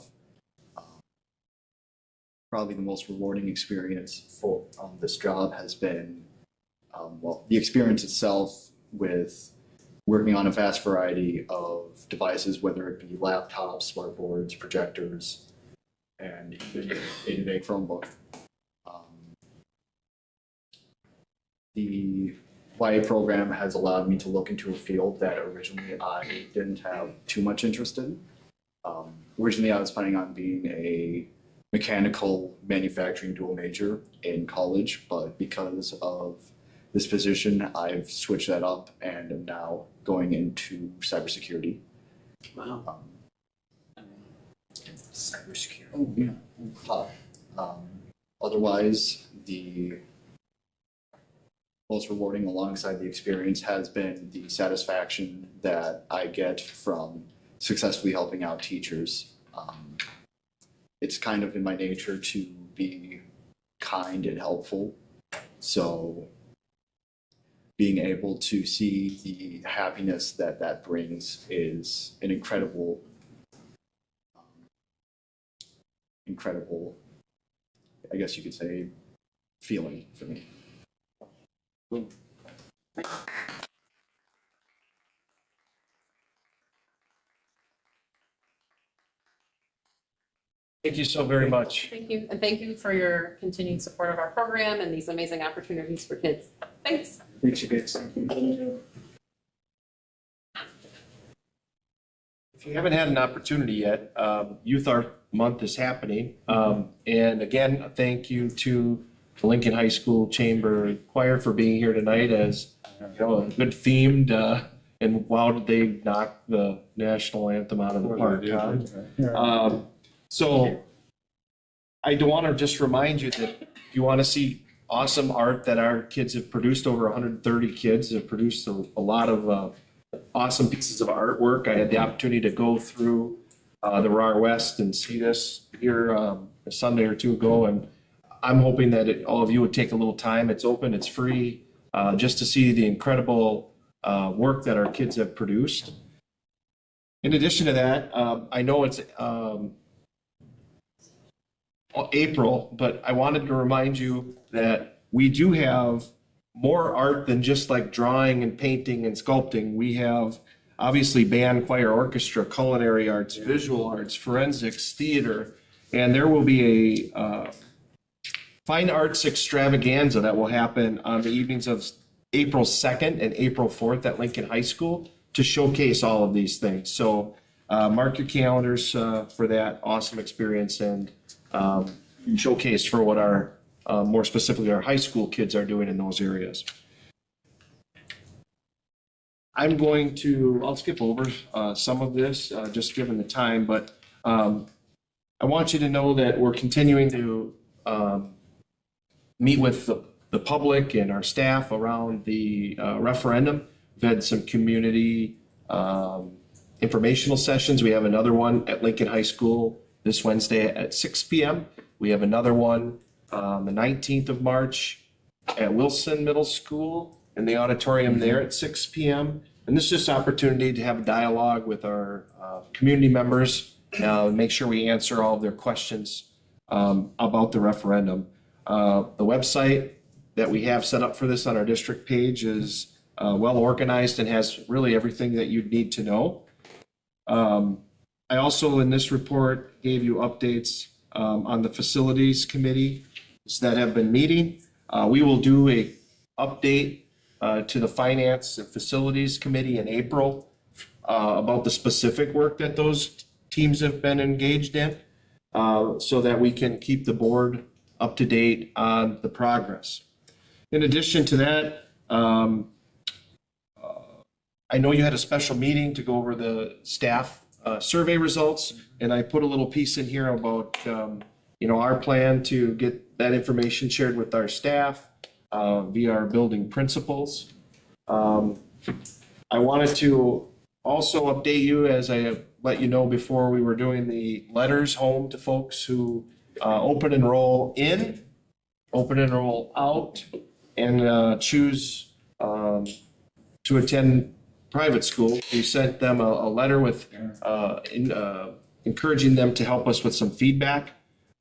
Probably the most rewarding experience for this job has been, the experience itself with working on a vast variety of devices, whether it be laptops, smartboards, projectors, and even day-to-day Chromebook. The YA program has allowed me to look into a field that originally I didn't have too much interest in. Originally, I was planning on being a mechanical manufacturing dual major in college, but because of this position, I've switched that up and am now going into cybersecurity. Wow. Cybersecurity. Oh, yeah. Otherwise, the most rewarding alongside the experience has been the satisfaction that I get from successfully helping out teachers. It's kind of in my nature to be kind and helpful. So being able to see the happiness that that brings is an incredible, I guess you could say, feeling for me. Thank you so very much. Thank you, and thank you for your continued support of our program and these amazing opportunities for kids. Thanks. Thanks, you guys. Thank you. If you haven't had an opportunity yet, Youth Art Month is happening. And again, thank you to the Lincoln High School Chamber Choir for being here tonight as, you know, a good themed, and wow, did they knock the national anthem out of the park. So I do want to just remind you that if you want to see awesome art that our kids have produced, over 130 kids have produced a lot of awesome pieces of artwork. I had the opportunity to go through the RAR West and see this here a Sunday or two ago, and I'm hoping that all of you would take a little time. It's open, it's free, just to see the incredible work that our kids have produced. In addition to that, I know it's April, but I wanted to remind you that we do have more art than just like drawing and painting and sculpting. We have obviously band, choir, orchestra, culinary arts, visual arts, forensics, theater, and there will be a fine arts extravaganza that will happen on the evenings of April 2nd and April 4th at Lincoln High School to showcase all of these things. So mark your calendars for that awesome experience and showcase for what our, more specifically, our high school kids are doing in those areas. I'll skip over some of this, just given the time, but I want you to know that we're continuing to meet with the public and our staff around the referendum. We've had some community informational sessions. We have another one at Lincoln High School this Wednesday at 6 p.m. We have another one the 19th of March at Wilson Middle School. in the auditorium there at 6 p.m. And this is just an opportunity to have a dialogue with our community members, make sure we answer all of their questions about the referendum. The website that we have set up for this on our district page is well organized and has really everything that you'd need to know. I also, in this report, gave you updates on the facilities committees that have been meeting. We will do a update to the Finance and Facilities Committee in April about the specific work that those teams have been engaged in, so that we can keep the board up to date on the progress. In addition to that, I know you had a special meeting to go over the staff survey results, and I put a little piece in here about our plan to get that information shared with our staff via our building principals. I wanted to also update you, as I let you know before, we were doing the letters home to folks who open enroll in, open enroll out, and choose to attend private school. We sent them a letter with encouraging them to help us with some feedback.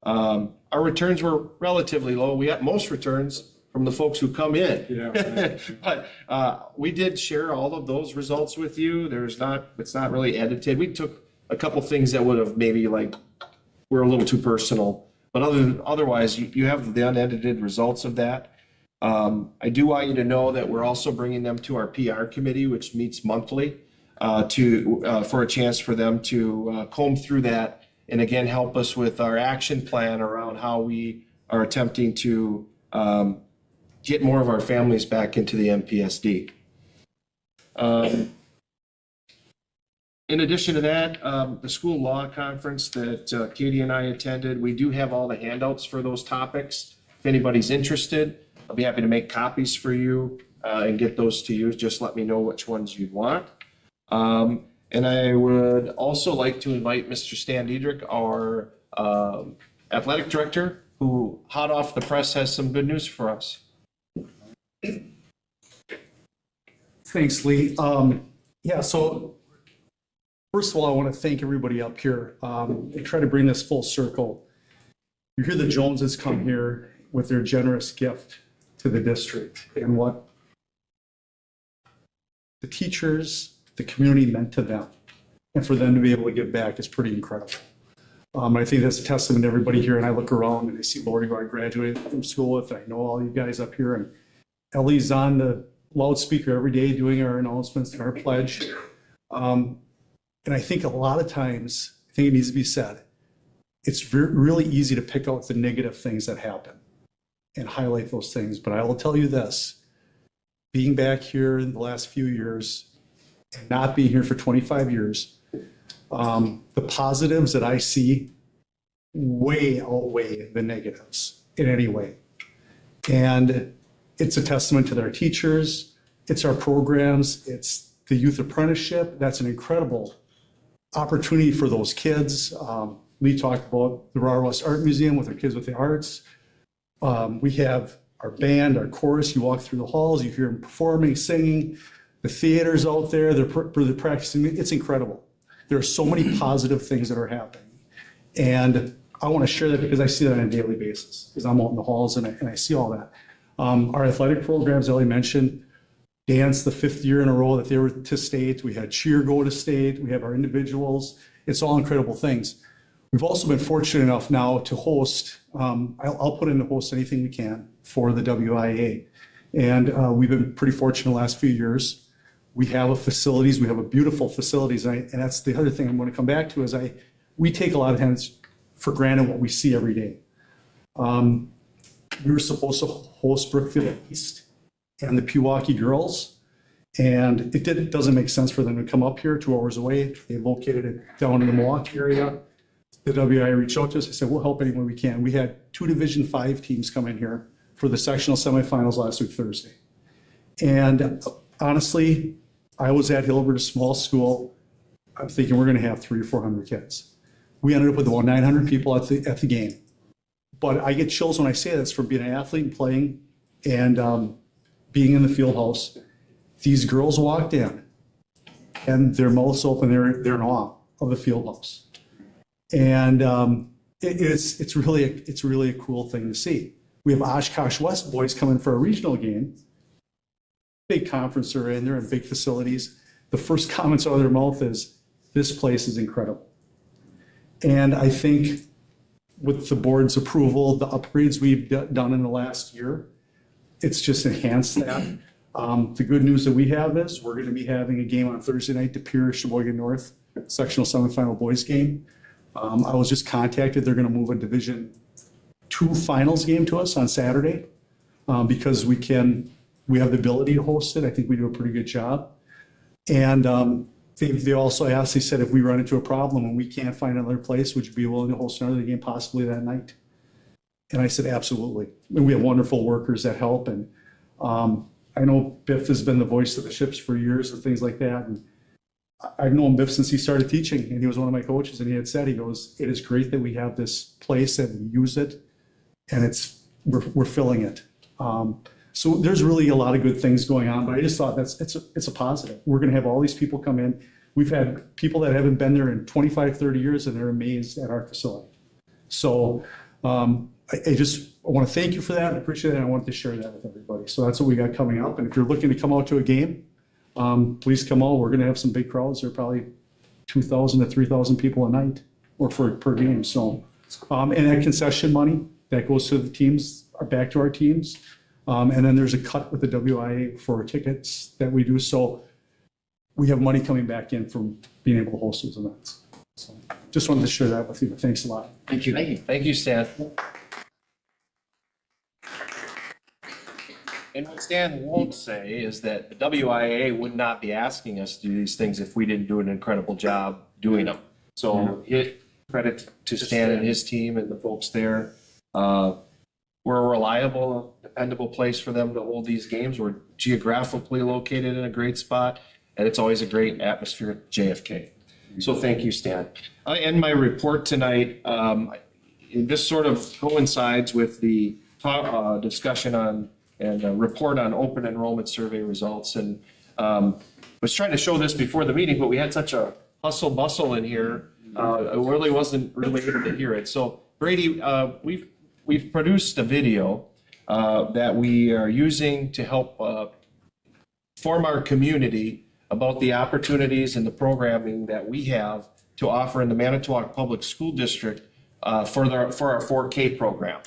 Our returns were relatively low. We got most returns from the folks who come in. Yeah, right. But we did share all of those results with you. It's not really edited. We took a couple things that would have maybe were a little too personal, but otherwise you have the unedited results of that. I do want you to know that we're also bringing them to our PR committee, which meets monthly, for a chance for them to comb through that and again help us with our action plan around how we are attempting to get more of our families back into the MPSD. In addition to that, the school law conference that Katie and I attended, we do have all the handouts for those topics. If anybody's interested, I'll be happy to make copies for you and get those to you. Just let me know which ones you want. And I would also like to invite Mr. Stan Diedrich, our athletic director, who hot off the press has some good news for us. Thanks, Lee. Yeah, so first of all, I want to thank everybody up here and try to bring this full circle. You hear the Joneses come here with their generous gift to the district and what the teachers, the community meant to them. And for them to be able to give back is pretty incredible. I think that's a testament to everybody here. And I look around and I see Lori, who I graduated from school with. I know all you guys up here. And Ellie's on the loudspeaker every day doing our announcements and our pledge. And I think a lot of times, I think it needs to be said, it's really easy to pick out the negative things that happen and highlight those things. But I will tell you this, being back here in the last few years and not being here for 25 years, the positives that I see way outweigh the negatives in any way. And it's a testament to their teachers, it's our programs, it's the youth apprenticeship. That's an incredible opportunity for those kids. Lee talked about the Raw West Art Museum with our kids with the arts. We have our band, our chorus. You walk through the halls, you hear them performing, singing. The theater's out there, they're practicing. It's incredible. There are so many positive things that are happening. And I want to share that because I see that on a daily basis, because I'm out in the halls and I see all that. Our athletic programs, Ellie mentioned, dance the 5th year in a row that they were to state. We had cheer go to state. We have our individuals. It's all incredible things. We've also been fortunate enough now to host, I'll put in to host anything we can for the WIA. And we've been pretty fortunate the last few years. We have we have a beautiful facilities. And that's the other thing I'm going to come back to is we take a lot of times for granted what we see every day. We were supposed to host Brookfield East and the Pewaukee girls, and it doesn't make sense for them to come up here 2 hours away. They located it down in the Milwaukee area. The WIA reached out to us. I said, we'll help any way we can. We had 2 Division 5 teams come in here for the sectional semifinals last week, Thursday. And honestly, I was at Hilbert, a small school. I'm thinking we're going to have 300 or 400 kids. We ended up with about 900 people at the game. But I get chills when I say this from being an athlete and playing. And being in the field house, these girls walked in and their mouths open, they're in awe of the field house. And it's really a cool thing to see. We have Oshkosh West boys coming for a regional game. Big conference they're in big facilities. The first comments out of their mouth is, this place is incredible. And I think with the board's approval, the upgrades we've done in the last year, it's just enhanced that. The good news that we have is we're going to be having a game on Thursday night, the Pierce Sheboygan North sectional semifinal boys game. I was just contacted. They're going to move a Division II finals game to us on Saturday because we have the ability to host it. I think we do a pretty good job. And they also asked, they said, if we run into a problem and we can't find another place, would you be willing to host another game possibly that night? And I said, absolutely. And we have wonderful workers that help. And I know Biff has been the voice of the ships for years and things like that. And I've known Biff since he started teaching, and he was one of my coaches, and he had said, he goes, it is great that we have this place and we use it, and we're filling it. So there's really a lot of good things going on, but I just thought it's a positive. We're going to have all these people come in. We've had people that haven't been there in 25, 30 years, and they're amazed at our facility. So I want to thank you for that. I appreciate it. And I wanted to share that with everybody. So that's what we got coming up. And if you're looking to come out to a game, please come out. We're going to have some big crowds. There are probably 2,000 to 3,000 people a night or per game. So, and that concession money that goes to the teams, back to our teams. And then there's a cut with the WIA for tickets that we do. So we have money coming back in from being able to host those events. So just wanted to share that with you. But thanks a lot. Thank you. Thank you, Stan. And what Stan won't say is that the WIA would not be asking us to do these things if we didn't do an incredible job doing them. So credit to Stan and his team and the folks there. We're a reliable, dependable place for them to hold these games. We're geographically located in a great spot, and it's always a great atmosphere at JFK. So thank you, Stan. I end my report tonight. This sort of coincides with the discussion on and a report on open enrollment survey results. And was trying to show this before the meeting, but we had such a hustle bustle in here. I really wasn't able to hear it. So Brady, we've produced a video that we are using to help form our community about the opportunities and the programming that we have to offer in the Manitowoc Public School District for our 4K program.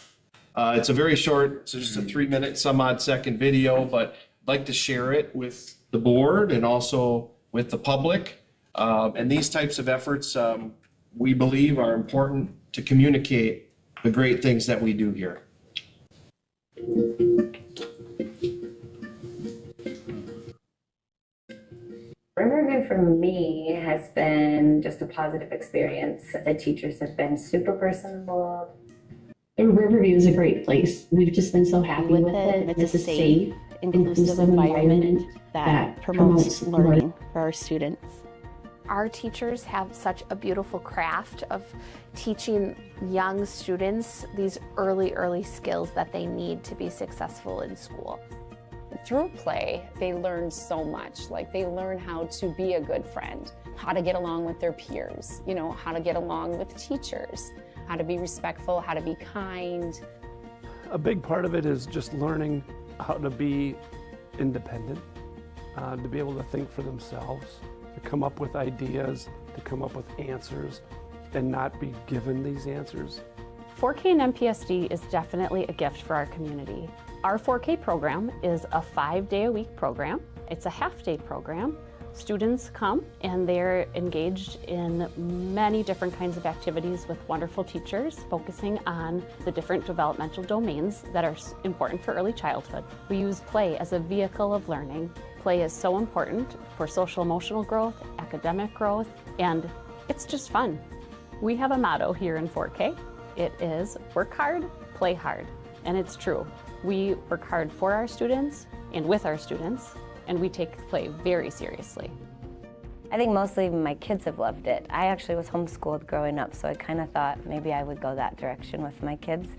It's a very short, it's just a 3-minute some odd second video, but I'd like to share it with the board and also with the public. And these types of efforts, we believe, are important to communicate the great things that we do here. Riverview for me has been just a positive experience. The teachers have been super personable. And Riverview is a great place. We've just been so happy with it. It's a safe, inclusive environment that promotes learning for our students. Our teachers have such a beautiful craft of teaching young students these early skills that they need to be successful in school. Through play, they learn so much. Like, they learn how to be a good friend, how to get along with their peers, how to get along with teachers, how to be respectful, how to be kind. A big part of it is just learning how to be independent, to be able to think for themselves, to come up with ideas, to come up with answers, and not be given these answers. 4K and MPSD is definitely a gift for our community. Our 4K program is a 5-day-a-week program. It's a half-day program. Students come and they're engaged in many different kinds of activities with wonderful teachers focusing on the different developmental domains that are important for early childhood. We use play as a vehicle of learning. Play is so important for social emotional growth, academic growth, and it's just fun. We have a motto here in 4K. It is work hard, play hard, and it's true. We work hard for our students and with our students, and we take play very seriously. I think mostly my kids have loved it. I actually was homeschooled growing up, so I kind of thought maybe I would go that direction with my kids,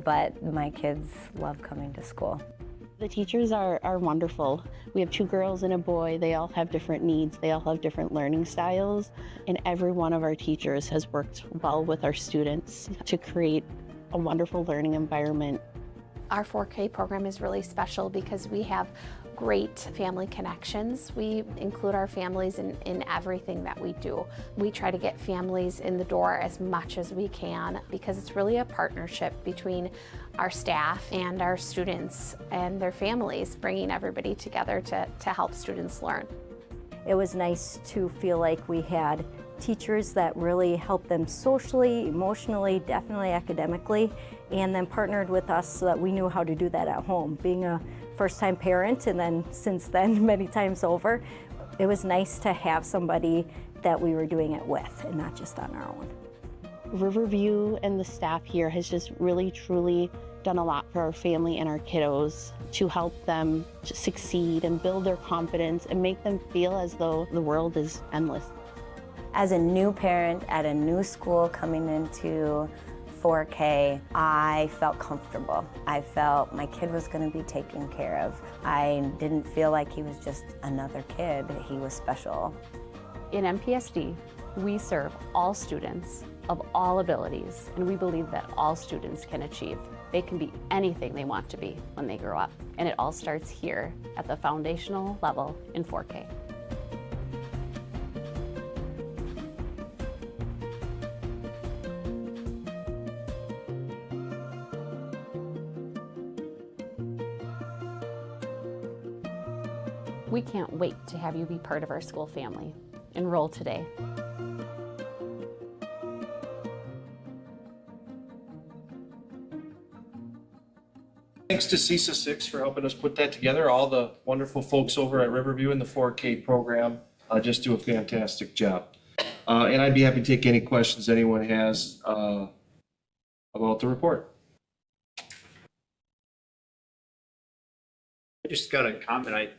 but my kids love coming to school. The teachers are wonderful. We have 2 girls and a boy. They all have different needs. They all have different learning styles. And every one of our teachers has worked well with our students to create a wonderful learning environment. Our 4K program is really special because we have great family connections. We include our families in everything that we do. We try to get families in the door as much as we can because it's really a partnership between our staff and our students and their families, bringing everybody together to help students learn. It was nice to feel like we had teachers that really helped them socially, emotionally, definitely academically, and then partnered with us so that we knew how to do that at home. Being a first-time parent, and then since then many times over, it was nice to have somebody that we were doing it with and not just on our own. Riverview and the staff here has just really truly done a lot for our family and our kiddos to help them succeed and build their confidence and make them feel as though the world is endless. As a new parent at a new school coming into 4K, I felt comfortable. I felt my kid was going to be taken care of. I didn't feel like he was just another kid. He was special. In MPSD, we serve all students of all abilities, and we believe that all students can achieve. They can be anything they want to be when they grow up, and it all starts here at the foundational level in 4K. We can't wait to have you be part of our school family. Enroll today. Thanks to CISA 6 for helping us put that together. All the wonderful folks over at Riverview and the 4K program just do a fantastic job. And I'd be happy to take any questions anyone has about the report. I just got a comment.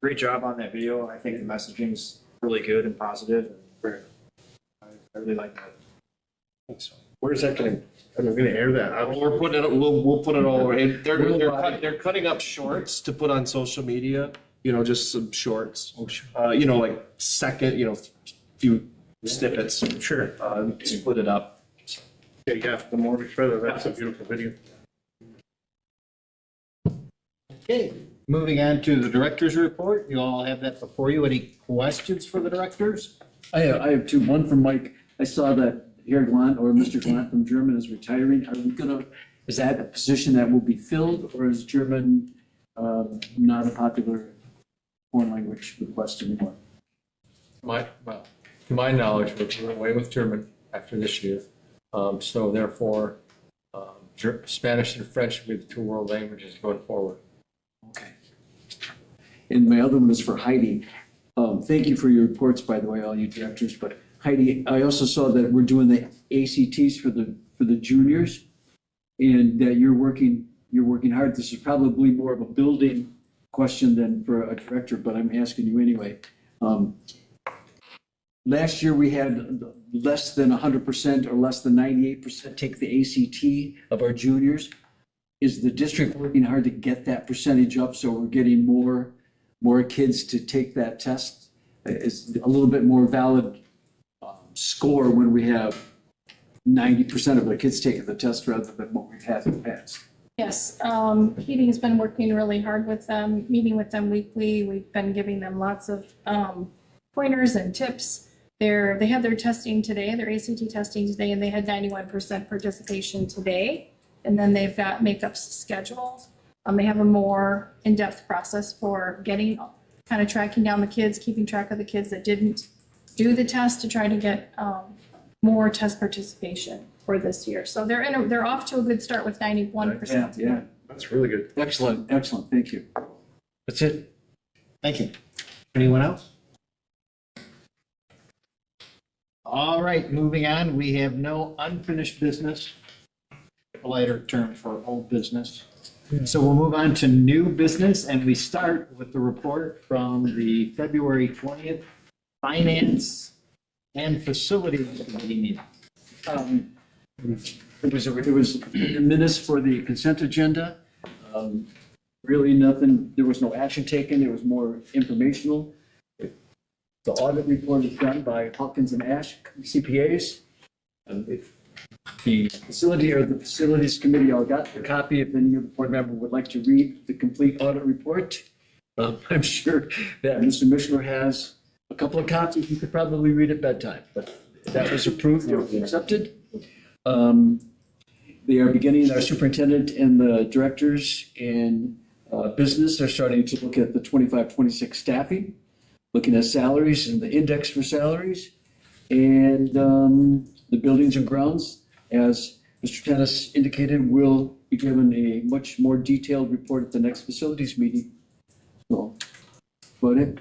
Great job on that video. I think the messaging's really good and positive. I really like that. Thanks. Where's that going? I'm going to air that. We're putting it. We'll put it all over. And they're cutting up shorts to put on social media. You know, just some shorts. You know, like second. Few snippets. Sure. Split it up. Yeah. The more we spread it, that's a beautiful video. Okay, moving on to the director's report. You all have that before you. Any questions for the directors? I have 2. One from Mike. I saw that Herr Glant or Mr. Glant from German is retiring. Is that a position that will be filled, or is German not a popular foreign language request anymore? To my knowledge, we're doing away with German after this year. So therefore, Spanish and French will be the 2 world languages going forward. Okay. And my other one is for Heidi. Thank you for your reports, by the way, all you directors. But Heidi, I also saw that we're doing the ACTs for the juniors, and that you're working hard. This is probably more of a building question than for a director, but I'm asking you anyway. Last year we had less than 100% or less than 98% take the ACT of our juniors. Is the district working hard to get that percentage up so we're getting more kids to take that test? It's a little bit more valid score when we have 90% of the kids taking the test rather than what we've had in the past. Yes, Keating's been working really hard with them, meeting with them weekly. We've been giving them lots of pointers and tips. They had their testing today, their ACT testing today, and they had 91% participation today. And then they've got makeups scheduled. They have a more in-depth process for kind of tracking down the kids, keeping track of the kids that didn't do the test to try to get more test participation for this year. So they're off to a good start with 91%. Yeah, that's really good. Excellent. Thank you. That's it. Thank you. Anyone else? All right, moving on. We have no unfinished business. A lighter term for old business. So we'll move on to new business, and we start with the report from the February 20th Finance and Facilities Committee meeting. It was the minutes for the consent agenda. Really nothing, there was no action taken, it was more informational. The audit report is done by Hawkins and Ash CPAs. If the facilities committee all got a copy, if any of the board member would like to read the complete audit report, I'm sure that Mr. Mishler has a couple of copies. You could probably read at bedtime, but that was approved or accepted. They are beginning, our superintendent and the directors in business are starting to look at the 25-26 staffing, looking at salaries and the index for salaries, and the buildings and grounds, as Mr. Tennis indicated, will be given a much more detailed report at the next facilities meeting. So, about it.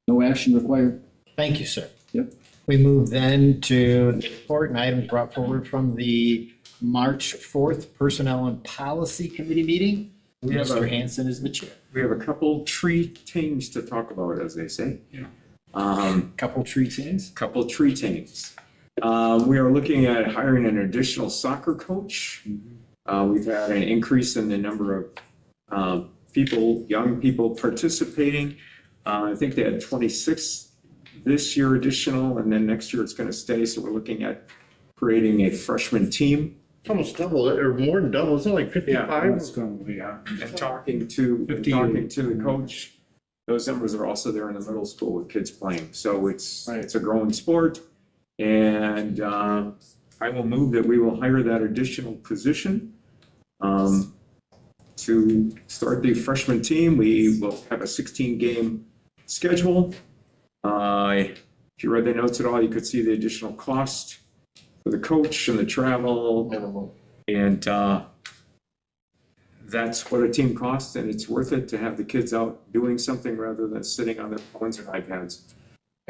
No action required. Thank you, sir. Yep. We move then to the report and items brought forward from the March 4th Personnel and Policy Committee meeting. Mr. Hanson is the chair. We have a couple tree things to talk about, as they say. Couple tree things? Couple tree things. We are looking at hiring an additional soccer coach. We've had an increase in the number of people, young people participating. I think they had 26 this year additional, and then next year it's going to stay. So we're looking at creating a freshman team. It's almost double, or more than double, isn't it like 55? It's going to be, and talking to the coach, those numbers are also there in the middle school with kids playing. So it's a growing sport, and I will move that we will hire that additional position to start the freshman team. We will have a 16-game schedule. If you read the notes at all, you could see the additional cost for the coach and the travel, and that's what a team costs, and it's worth it to have the kids out doing something rather than sitting on their phones and iPads.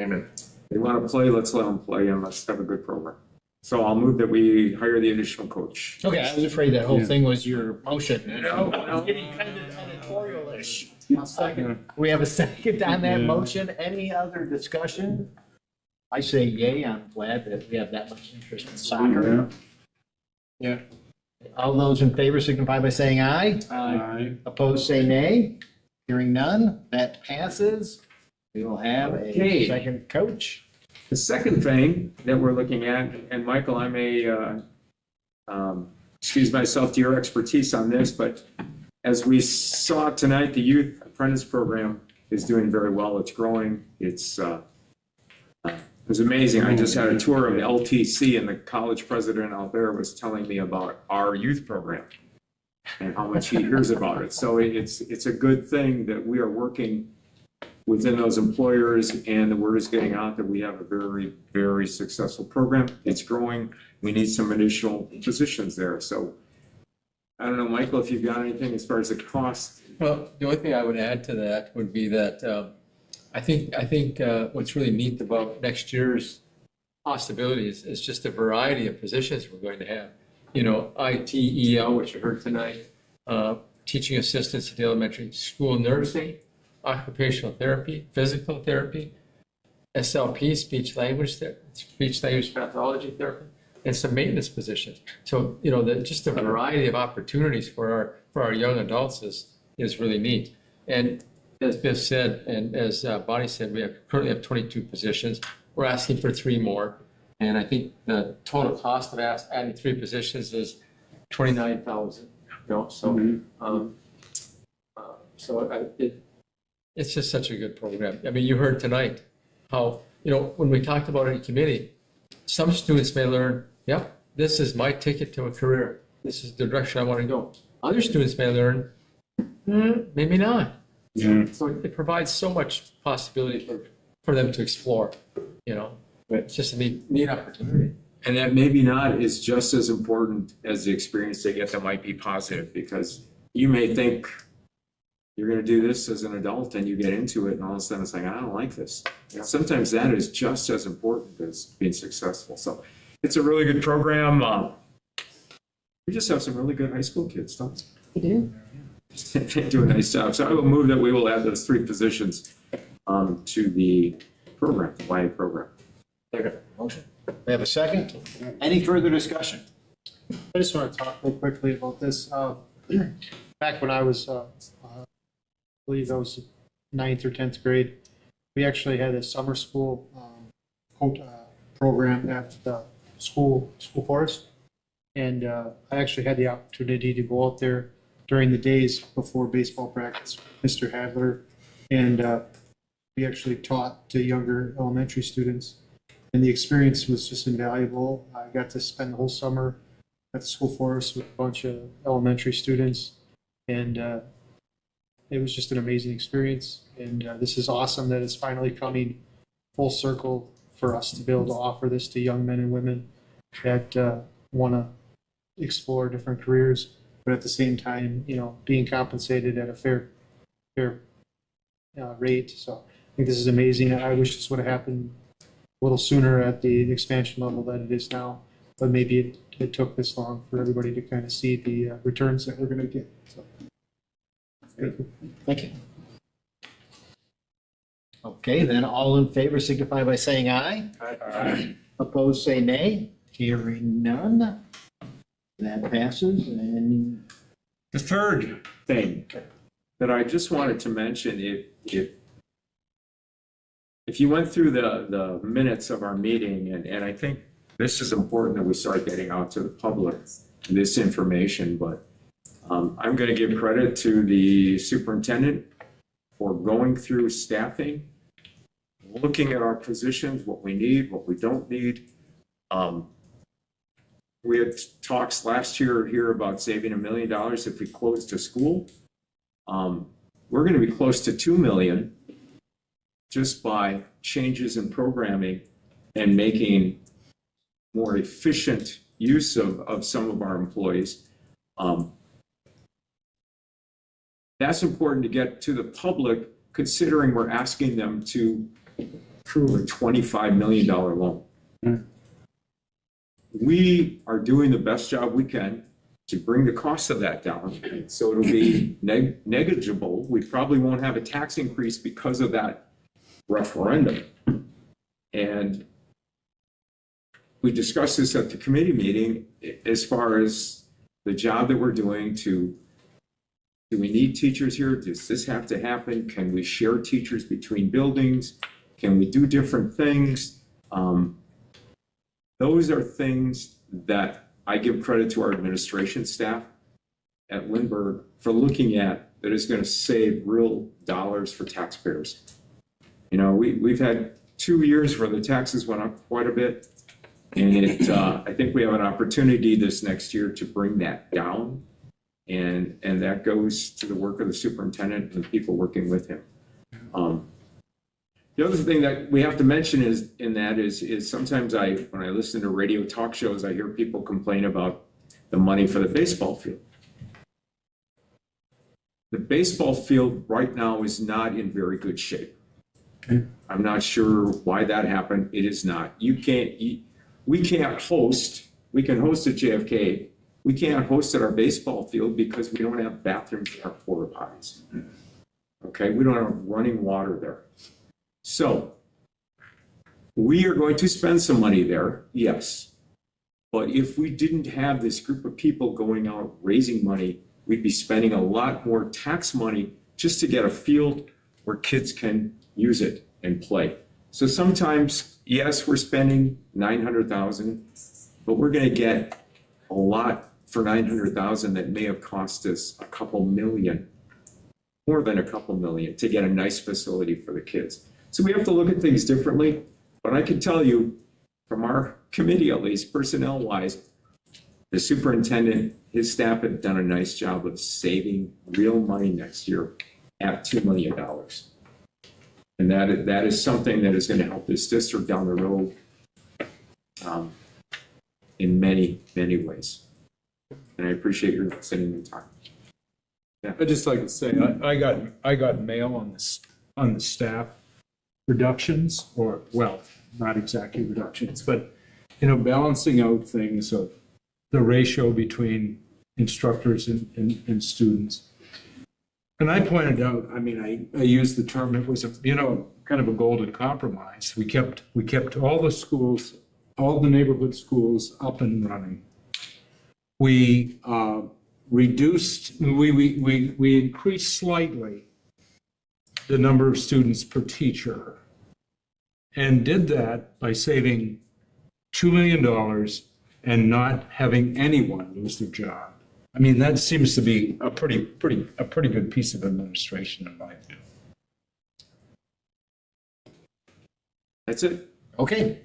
Amen. They want to play, let's let them play, and let's have a good program. So I'll move that we hire the additional coach. Okay, I was afraid that whole thing was your motion. No. Getting kind of editorial-ish. We have a second on that motion. Any other discussion? I say yay. I'm glad that we have that much interest in soccer. Yeah. All those in favor signify by saying aye. Aye. Opposed, say nay. Hearing none, that passes. We will have a second coach. The second thing that we're looking at, and Michael, I may excuse myself to your expertise on this, but as we saw tonight, the youth apprentice program is doing very well. It's growing. It was amazing. I just had a tour of LTC, and the college president out there was telling me about our youth program and how much he hears about it. So it's a good thing that we are working within those employers, and the word is getting out that we have a very, very successful program. It's growing. We need some additional positions there. So I don't know, Michael, if you've got anything as far as the cost. Well, the only thing I would add to that would be that I think what's really neat about next year's possibilities is just the variety of positions we're going to have. You know, IT, EL, which you heard tonight, teaching assistants at the elementary school, nursing, occupational therapy, physical therapy, SLP, speech language pathology therapy, and some maintenance positions. So, you know, just the variety of opportunities for our young adults is really neat. And as Biff said, and as Bonnie said, we currently have 22 positions. We're asking for 3 more. And I think the total cost of adding 3 positions is $29,000. It's just such a good program. I mean, you heard tonight how, you know, when we talked about it in committee, some students may learn, yep, this is my ticket to a career. This is the direction I want to go. Other students may learn, maybe not. Yeah. So it provides so much possibility for them to explore, you know. It's just a neat opportunity. And that maybe not is just as important as the experience they get that might be positive, because you may think you're going to do this as an adult and you get into it and all of a sudden it's like, I don't like this. Yeah. Sometimes that is just as important as being successful. So it's a really good program. We just have some really good high school kids, don't we? We do. They do a nice job. So I will move that we will add those 3 positions to the program, the YA program. Motion. We have a second. Any further discussion? I just want to talk real quickly about this. Back when I was believe that was 9th or 10th grade. We actually had a summer school program at the school forest. And I actually had the opportunity to go out there during the days before baseball practice, Mr. Hadler. And we actually taught to younger elementary students. And the experience was just invaluable. I got to spend the whole summer at the school forest with a bunch of elementary students. And it was just an amazing experience. And this is awesome that it's finally coming full circle for us to be able to offer this to young men and women that want to explore different careers, but at the same time, being compensated at a fair rate. So I think this is amazing. I wish this would have happened a little sooner at the expansion level that it is now, but maybe it took this long for everybody to kind of see the returns that we're going to get. So, thank you. Okay, then all in favor signify by saying aye. Aye. Opposed, say nay. Hearing none. That passes. And the third thing that I just wanted to mention, if you went through the minutes of our meeting, and I think this is important that we start getting out to the public this information, but I'm going to give credit to the superintendent for going through staffing, looking at our positions, what we need, what we don't need. We had talks last year here about saving $1 million if we closed a school. We're going to be close to $2 million just by changes in programming and making more efficient use of some of our employees. That's important to get to the public, considering we're asking them to approve a $25 million loan. We are doing the best job we can to bring the cost of that down, so it'll be negligible. We probably won't have a tax increase because of that referendum. And we discussed this at the committee meeting as far as the job that we're doing do we need teachers here? Does this have to happen? Can we share teachers between buildings? Can we do different things? Those are things that I give credit to our administration staff at Lindbergh for looking at, that is going to save real dollars for taxpayers. We've had 2 years where the taxes went up quite a bit, and I think we have an opportunity this next year to bring that down, and that goes to the work of the superintendent and the people working with him. The other thing that we have to mention is sometimes when I listen to radio talk shows, I hear people complain about the money for the baseball field. The baseball field right now is not in very good shape. I'm not sure why that happened. It is not. We can host at JFK. We can't host at our baseball field because we don't have bathrooms in our porta potties. Okay, we don't have running water there. So we are going to spend some money there, yes. But if we didn't have this group of people going out raising money, we'd be spending a lot more tax money just to get a field where kids can use it and play. So sometimes, yes, we're spending $900,000, but we're going to get a lot for $900,000 that may have cost us a couple million, more than a couple million, to get a nice facility for the kids. So we have to look at things differently, but I can tell you from our committee, at least personnel-wise, the superintendent, his staff have done a nice job of saving real money next year at $2 million. And that is something that is going to help this district down the road in many, many ways. And I appreciate your listening and time. Yeah. I'd just like to say, I got mail on the staff reductions, or, well, not exactly reductions, but, balancing out things of the ratio between instructors and students. And I pointed out, I used the term, it was kind of a golden compromise. We kept all the schools, all the neighborhood schools up and running. We reduced, we increased slightly the number of students per teacher, and did that by saving $2 million and not having anyone lose their job. I mean, that seems to be a pretty good piece of administration in my view. That's it. Okay.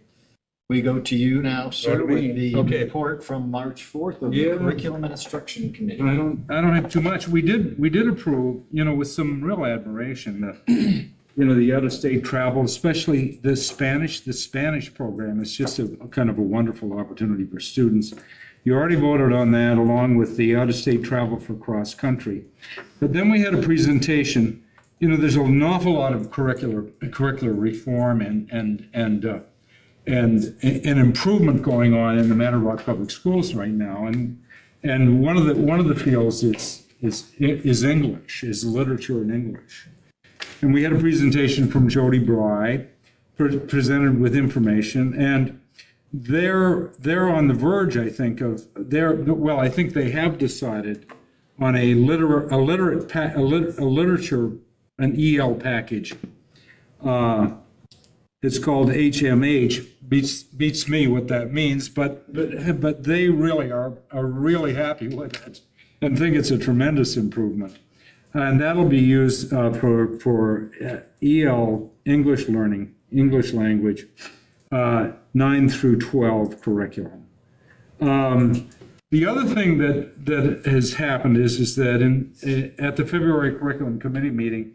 We go to you now, sir, Go to me. with the Okay. report from March 4th of the Yeah. Curriculum and Instruction Committee. I don't have too much. We did approve, with some real admiration, the out-of-state travel, especially the Spanish program is just a kind of a wonderful opportunity for students. You already voted on that along with the out-of-state travel for cross-country. But then we had a presentation, there's an awful lot of curricular reform and improvement going on in the Manor Rock Public Schools right now. And one of the fields is English, is literature in English. And we had a presentation from Jody Bry, presented with information, and they're on the verge, I think, I think they have decided on a literature, an EL package. It's called HMH, beats me what that means, but they really are really happy with it and think it's a tremendous improvement. And that'll be used for EL English learning, English language, 9 through 12 curriculum. The other thing that has happened is that at the February Curriculum Committee meeting,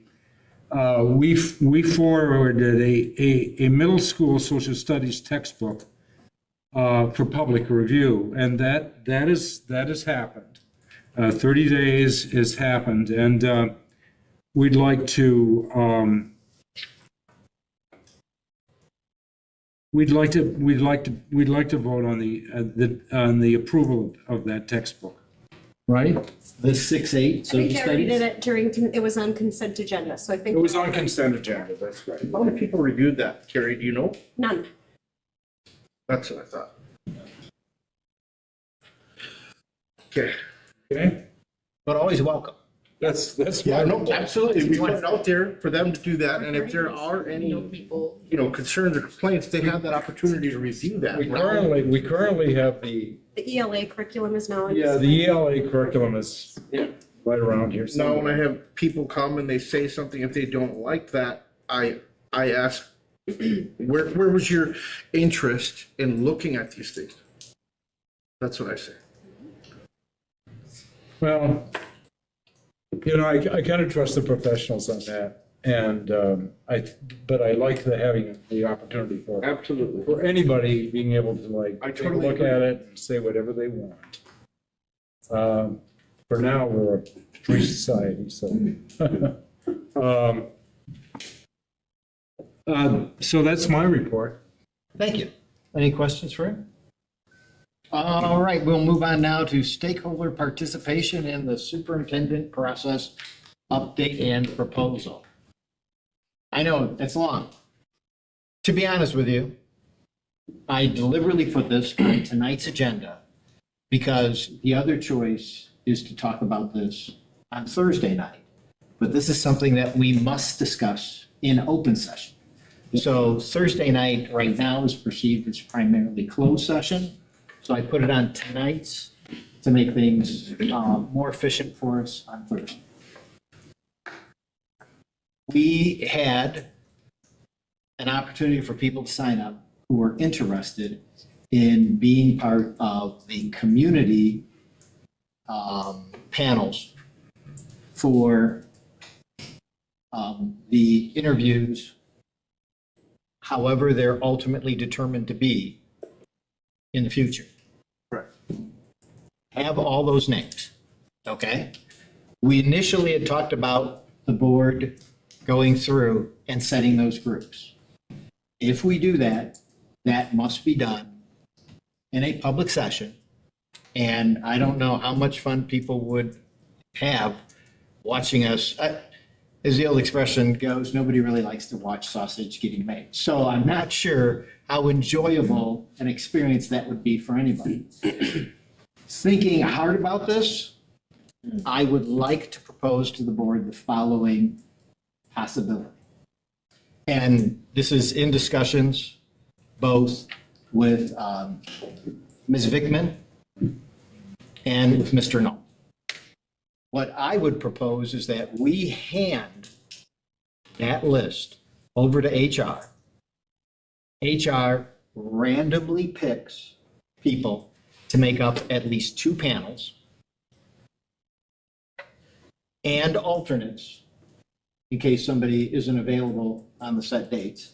we forwarded a middle school social studies textbook for public review, and that has happened. 30 days has happened, and we'd like to vote on the approval of that textbook. Right? The 6-8 social We already did studies. it it was on consent agenda, so I think. It was on consent agenda, that's right. How many people reviewed that, Carrie, do you know? None. That's what I thought. Okay. Okay. But always welcome. That's Yeah, no, absolutely. We put it out there for them to do that, and if there are any, concerns or complaints, they have that opportunity to review that. We currently have the The ELA curriculum is now. the ELA curriculum is right around here. Now, when I have people come and they say something, if they don't like that, I ask, where was your interest in looking at these things? That's what I say. Well, I kind of trust the professionals on that, and but I like having the opportunity for Absolutely. for anybody being able to I take a totally look agree. at it and say whatever they want. For now, we're a free society, so. So that's my report. Thank you. Any questions for him? All right, we'll move on now to stakeholder participation in the superintendent process update and proposal. I know, it's long. To be honest with you, I deliberately put this on tonight's agenda because the other choice is to talk about this on Thursday night. But this is something that we must discuss in open session. So Thursday night right now is perceived as primarily closed session. So I put it on tonight's to make things more efficient for us on Thursday. We had an opportunity for people to sign up who were interested in being part of the community panels for the interviews, however they're ultimately determined to be in the future. Right. Have all those names, okay? We initially had talked about the board going through and setting those groups. If we do that, that must be done in a public session. And I don't know how much fun people would have watching us. As the old expression goes, nobody really likes to watch sausage getting made. So I'm not sure how enjoyable an experience that would be for anybody. Thinking hard about this, I would like to propose to the board the following possibility. And this is in discussions both with Ms. Vickman and with Mr. Null. What I would propose is that we hand that list over to HR. HR randomly picks people to make up at least 2 panels and alternates in case somebody isn't available on the set dates.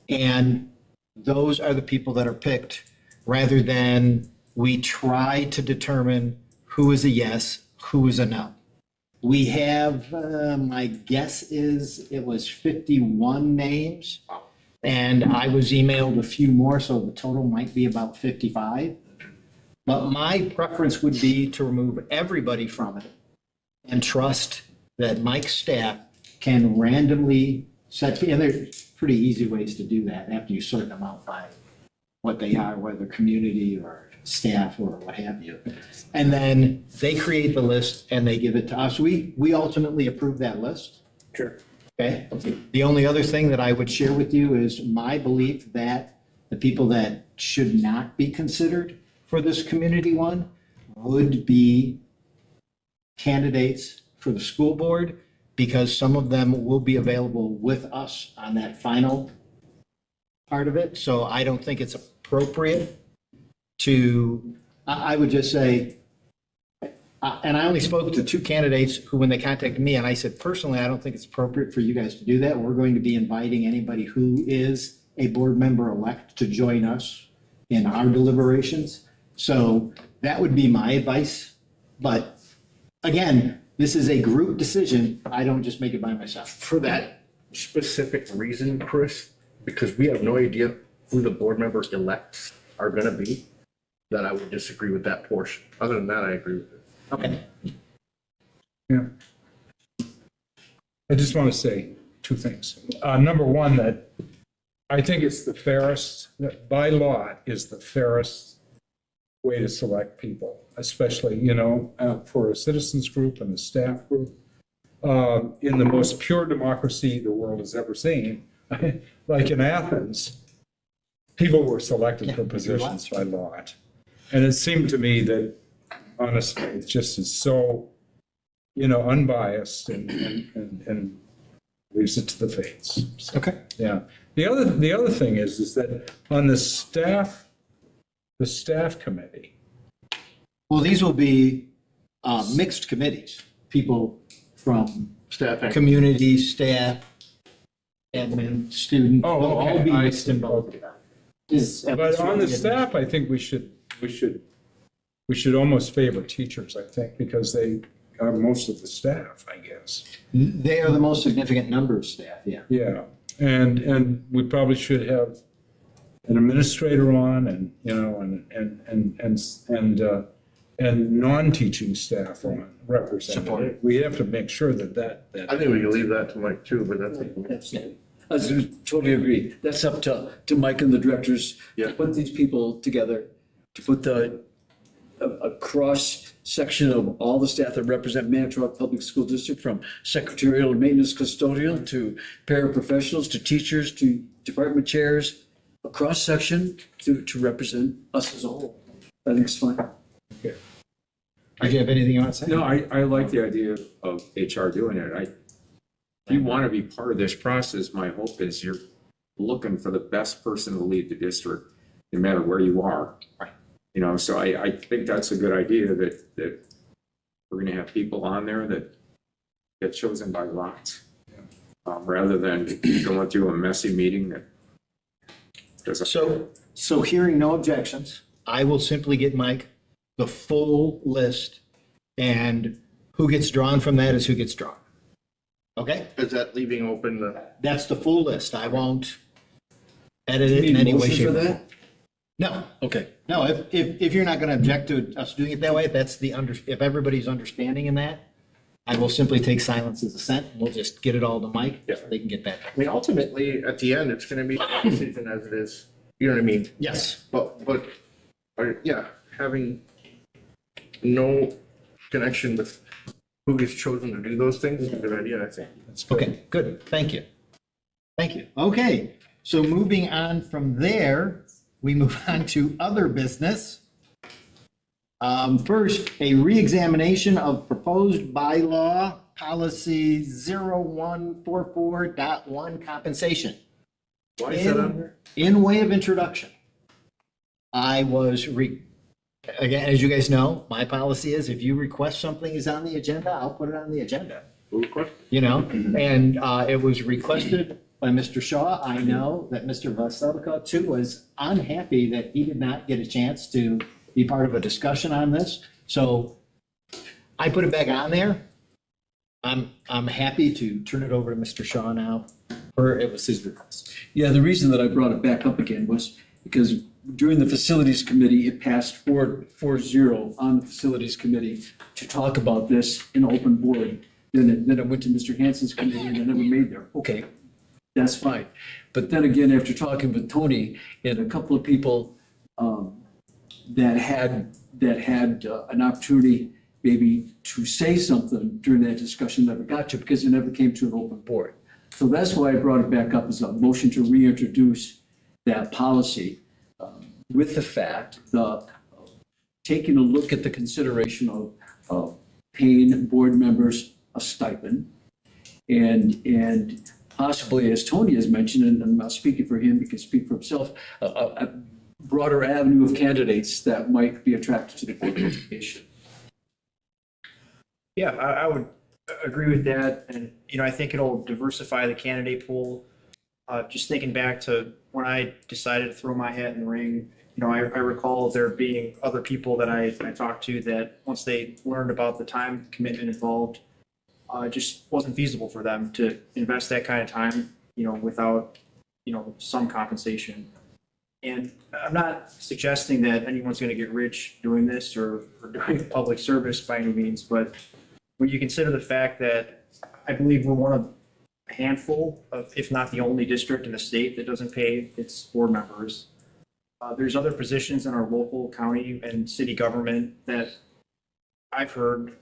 And those are the people that are picked rather than we try to determine who is a yes, who is a no. We have, my guess is it was 51 names, and I was emailed a few more, so the total might be about 55. But my preference would be to remove everybody from it and trust that Mike's staff can randomly set, and there's pretty easy ways to do that after you sort them out by what they are, whether community or staff or what have you. And then they create the list and they give it to us. We ultimately approve that list. Sure. Okay. The only other thing that I would share with you is my belief that the people that should not be considered for this community one would be candidates for the school board, because some of them will be available with us on that final part of it. So I don't think it's appropriate to, I would just say, and I only spoke to 2 candidates who, when they contacted me, and I said, personally, I don't think it's appropriate for you guys to do that. We're going to be inviting anybody who is a board member elect to join us in our deliberations. So that would be my advice. But again, this is a group decision. I don't just make it by myself. For that specific reason, Chris, because we have no idea who the board member elects are going to be, that I would disagree with that portion. Other than that, I agree with it. Okay. Yeah. I just want to say 2 things. Number one, that I think it's the fairest, that by law is the fairest way to select people, especially, for a citizens group and a staff group. In the most pure democracy the world has ever seen, like in Athens, people were selected for positions by lot. And it seemed to me that, honestly, it just is so, unbiased and leaves it to the fates. So, okay. Yeah. The other thing is that on the staff committee. Well, these will be mixed committees, people from staff, community, staff, admin, student. Oh, will okay. all be mixed in both. But on the staff, I think we should almost favor teachers, I think, because they are most of the staff, I guess. They are the most significant number of staff, yeah. Yeah, and we probably should have an administrator on, and and non-teaching staff on represented. We have to make sure that. I think we can leave that to Mike too, but that's. I totally agree. That's up to Mike and the directors to put these people together, to put a cross section of all the staff that represent Manitowoc Public School District, from secretarial and maintenance custodial to paraprofessionals to teachers to department chairs, a cross section to represent us as a whole. I think it's fine. Okay. Do you have anything you want to say? No, I like the idea of HR doing it. If you want to be part of this process, my hope is you're looking for the best person to lead the district, no matter where you are. Right. So I think that's a good idea that we're going to have people on there that get chosen by lots, rather than going through a messy meeting that doesn't. So hearing no objections, I will simply get Mike the full list, and who gets drawn from that is who gets drawn. Okay? Is that leaving open the? That's the full list. I won't edit it in any way, shape, or form. No. Okay. No, if you're not going to object to us doing it that way, that's if everybody's understanding in that, I will simply take silence as assent, and we'll just get it all to Mike, so they can get that. I mean, ultimately, at the end, it's going to be a decision as it is. You know what I mean? Yes. But having no connection with who gets chosen to do those things is a good idea, I think. Okay, good, thank you. Thank you. Okay, so moving on from there, we move on to other business. First, a reexamination of proposed bylaw policy 0144.1 compensation. Why is that on here? In way of introduction, again, as you guys know, my policy is if you request something is on the agenda, I'll put it on the agenda. You know, and it was requested by Mr. Shaw. I know that Mr. Vaselka too was unhappy that he did not get a chance to be part of a discussion on this. So I put it back on there. I'm happy to turn it over to Mr. Shaw now, or it was his request. Yeah, the reason that I brought it back up again was because during the facilities committee, it passed 4-0 on the facilities committee to talk about this in open board. Then it went to Mr. Hansen's committee and it never made there. Okay, that's fine. But then again, after talking with Tony and a couple of people that had an opportunity maybe to say something during that discussion, never got to because it never came to an open board. So that's why I brought it back up as a motion to reintroduce that policy with the fact that taking a look at the consideration of paying board members a stipend and possibly, as Tony has mentioned, and I'm not speaking for him, he can speak for himself, a broader avenue of candidates that might be attracted to the Board of Education. Yeah, I would agree with that. And, you know, I think it'll diversify the candidate pool. Just thinking back to when I decided to throw my hat in the ring, you know, I recall there being other people that I talked to that once they learned about the time commitment involved, it just wasn't feasible for them to invest that kind of time, you know, without, you know, some compensation. And I'm not suggesting that anyone's going to get rich doing this or doing public service by any means, but when you consider the fact that I believe we're one of a handful of, if not the only district in the state that doesn't pay its board members, there's other positions in our local, county, and city government that I've heard,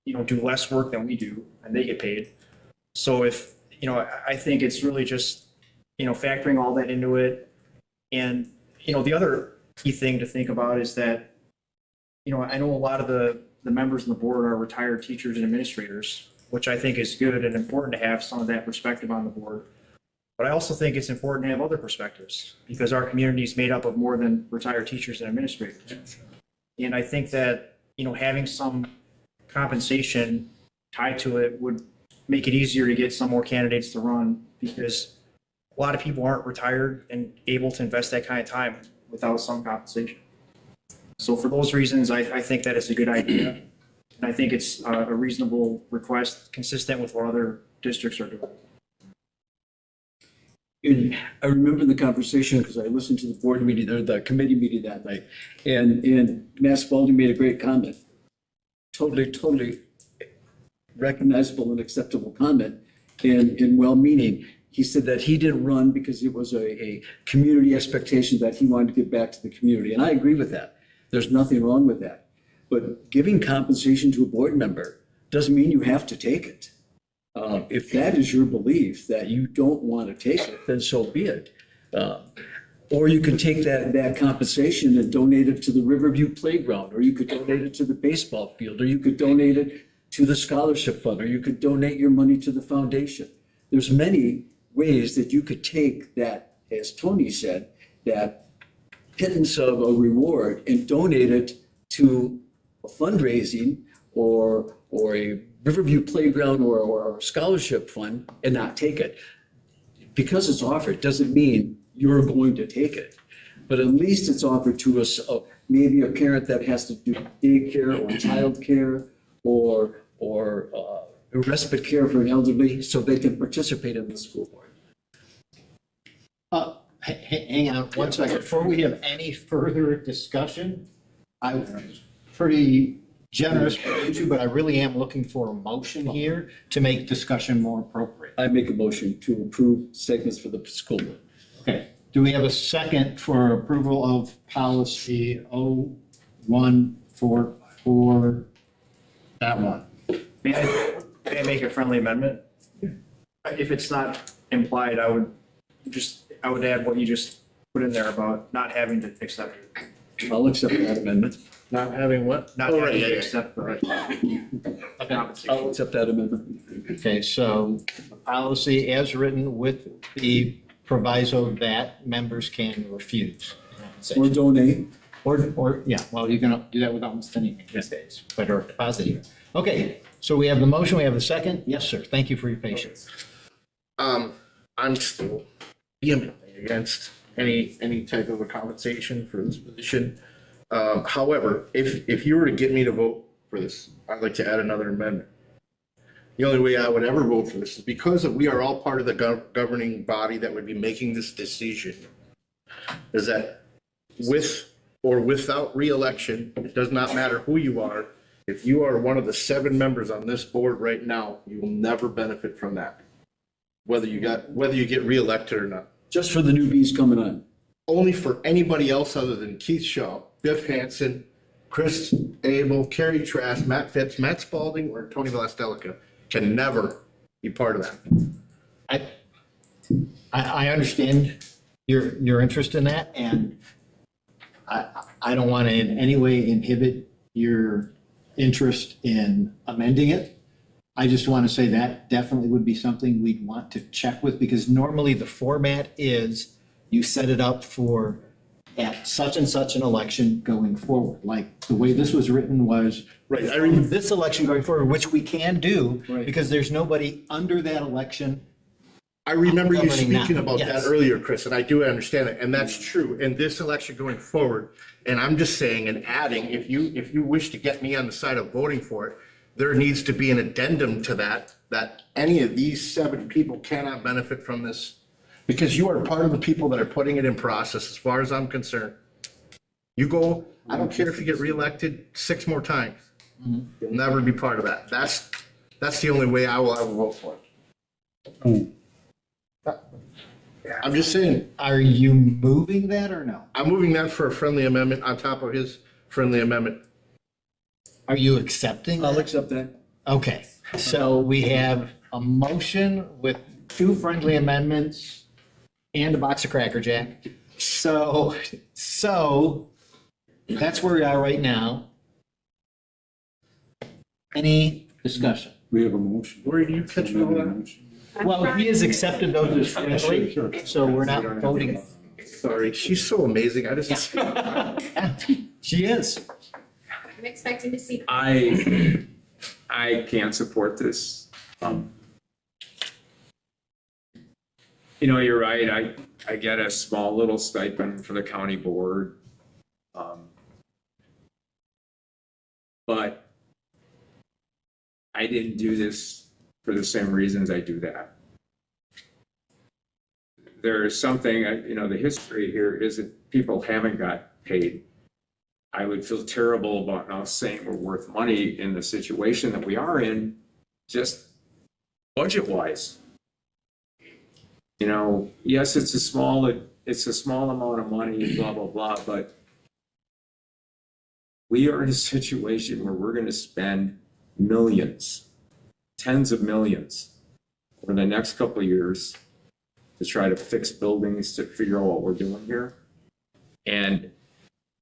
you know, do less work than we do, and they get paid. So if, you know, I think it's really just, you know, factoring all that into it. And, you know, the other key thing to think about is that, you know, I know a lot of the members on the board are retired teachers and administrators, which I think is good and important to have some of that perspective on the board. But I also think it's important to have other perspectives because our community is made up of more than retired teachers and administrators. And I think that, you know, having some compensation tied to it would make it easier to get some more candidates to run because a lot of people aren't retired and able to invest that kind of time without some compensation. So for those reasons, I think that it's a good idea. And I think it's a reasonable request consistent with what other districts are doing. And I remember the conversation because I listened to the board meeting or the committee meeting that night, and Matt Spalding made a great comment. Totally recognizable and acceptable comment and well-meaning. He said that he didn't run because it was a community expectation that he wanted to give back to the community. And I agree with that. There's nothing wrong with that. But giving compensation to a board member doesn't mean you have to take it. If that is your belief that you don't want to take it, then so be it. Or you can take that compensation and donate it to the Riverview Playground, or you could donate it to the baseball field, or you could donate it to the scholarship fund, or you could donate your money to the foundation. There's many ways that you could take that, as Tony said, that pittance of a reward and donate it to a fundraising or a Riverview Playground or a scholarship fund and not take it. Because it's offered doesn't mean you're going to take it. But at least it's offered to us, maybe a parent that has to do daycare or childcare or respite care for an elderly so they can participate in the school board. Hang on one second. Before we have any further discussion, I was pretty generous for you two, but I really am looking for a motion here to make discussion more appropriate. I make a motion to approve segments for the school board. Okay. Do we have a second for approval of policy 0144.1? May I make a friendly amendment? If it's not implied, I would add what you just put in there about not having to accept it. I'll accept that amendment. Not having what? Not Oh, having right, to yeah, accept the compensation. I'll accept that amendment. Okay, so policy as written with the proviso that members can refuse. Or donate. Or, yeah, well, you can do that with almost anything these days, but or deposit. Okay, so we have the motion, we have the second. Yes, sir. Thank you for your patience. I'm still vehemently against any type of a compensation for this position. However, if you were to get me to vote for this, I'd like to add another amendment. The only way I would ever vote for this is because we are all part of the governing body that would be making this decision, is that with or without reelection, it does not matter who you are. If you are one of the 7 members on this board right now, you will never benefit from that, whether you get reelected or not. Just for the newbies coming on. Only for anybody else other than Keith Shaw, Biff Hansen, Chris Abel, Kerry Trask, Matt Phipps, Matt Spalding, or Tony Vlastelica can never be part of that. I understand your interest in that, and I don't want to in any way inhibit your interest in amending it. I just want to say that definitely would be something we'd want to check with, because normally the format is you set it up for at such and such an election going forward. Like the way this was written was right. This election going forward, which we can do because there's nobody under that election. I remember you governing speaking now. about Yes. that earlier, Chris, and I do understand it, and that's true. In this election going forward, and I'm just saying and adding, if you wish to get me on the side of voting for it, there needs to be an addendum to that any of these 7 people cannot benefit from this, because you are part of the people that are putting it in process, as far as I'm concerned. You go, I don't care if you get reelected 6 more times. You'll never be part of that. That's the only way I will ever vote for it. I'm just saying. Are you moving that or no? I'm moving that for a friendly amendment on top of his friendly amendment. Are you accepting? I'll accept that. Okay, so we have a motion with 2 friendly amendments and a box of Cracker Jack. So that's where we are right now. Any discussion? We have a motion. Where do you catch all that? Well, he has accepted those as friendly, so we're not voting. Sorry, she's so amazing. I just. She is. I'm expecting to see. I can't support this. You're right. I get a small little stipend for the county board. But I didn't do this for the same reasons I do that. There is something, the history here is that people haven't got paid. I would feel terrible about now saying we're worth money in the situation that we are in, just budget-wise. Yes, it's a small amount of money, blah, blah, blah, but we are in a situation where we're going to spend millions, tens of millions over the next couple of years to try to fix buildings, to figure out what we're doing here. And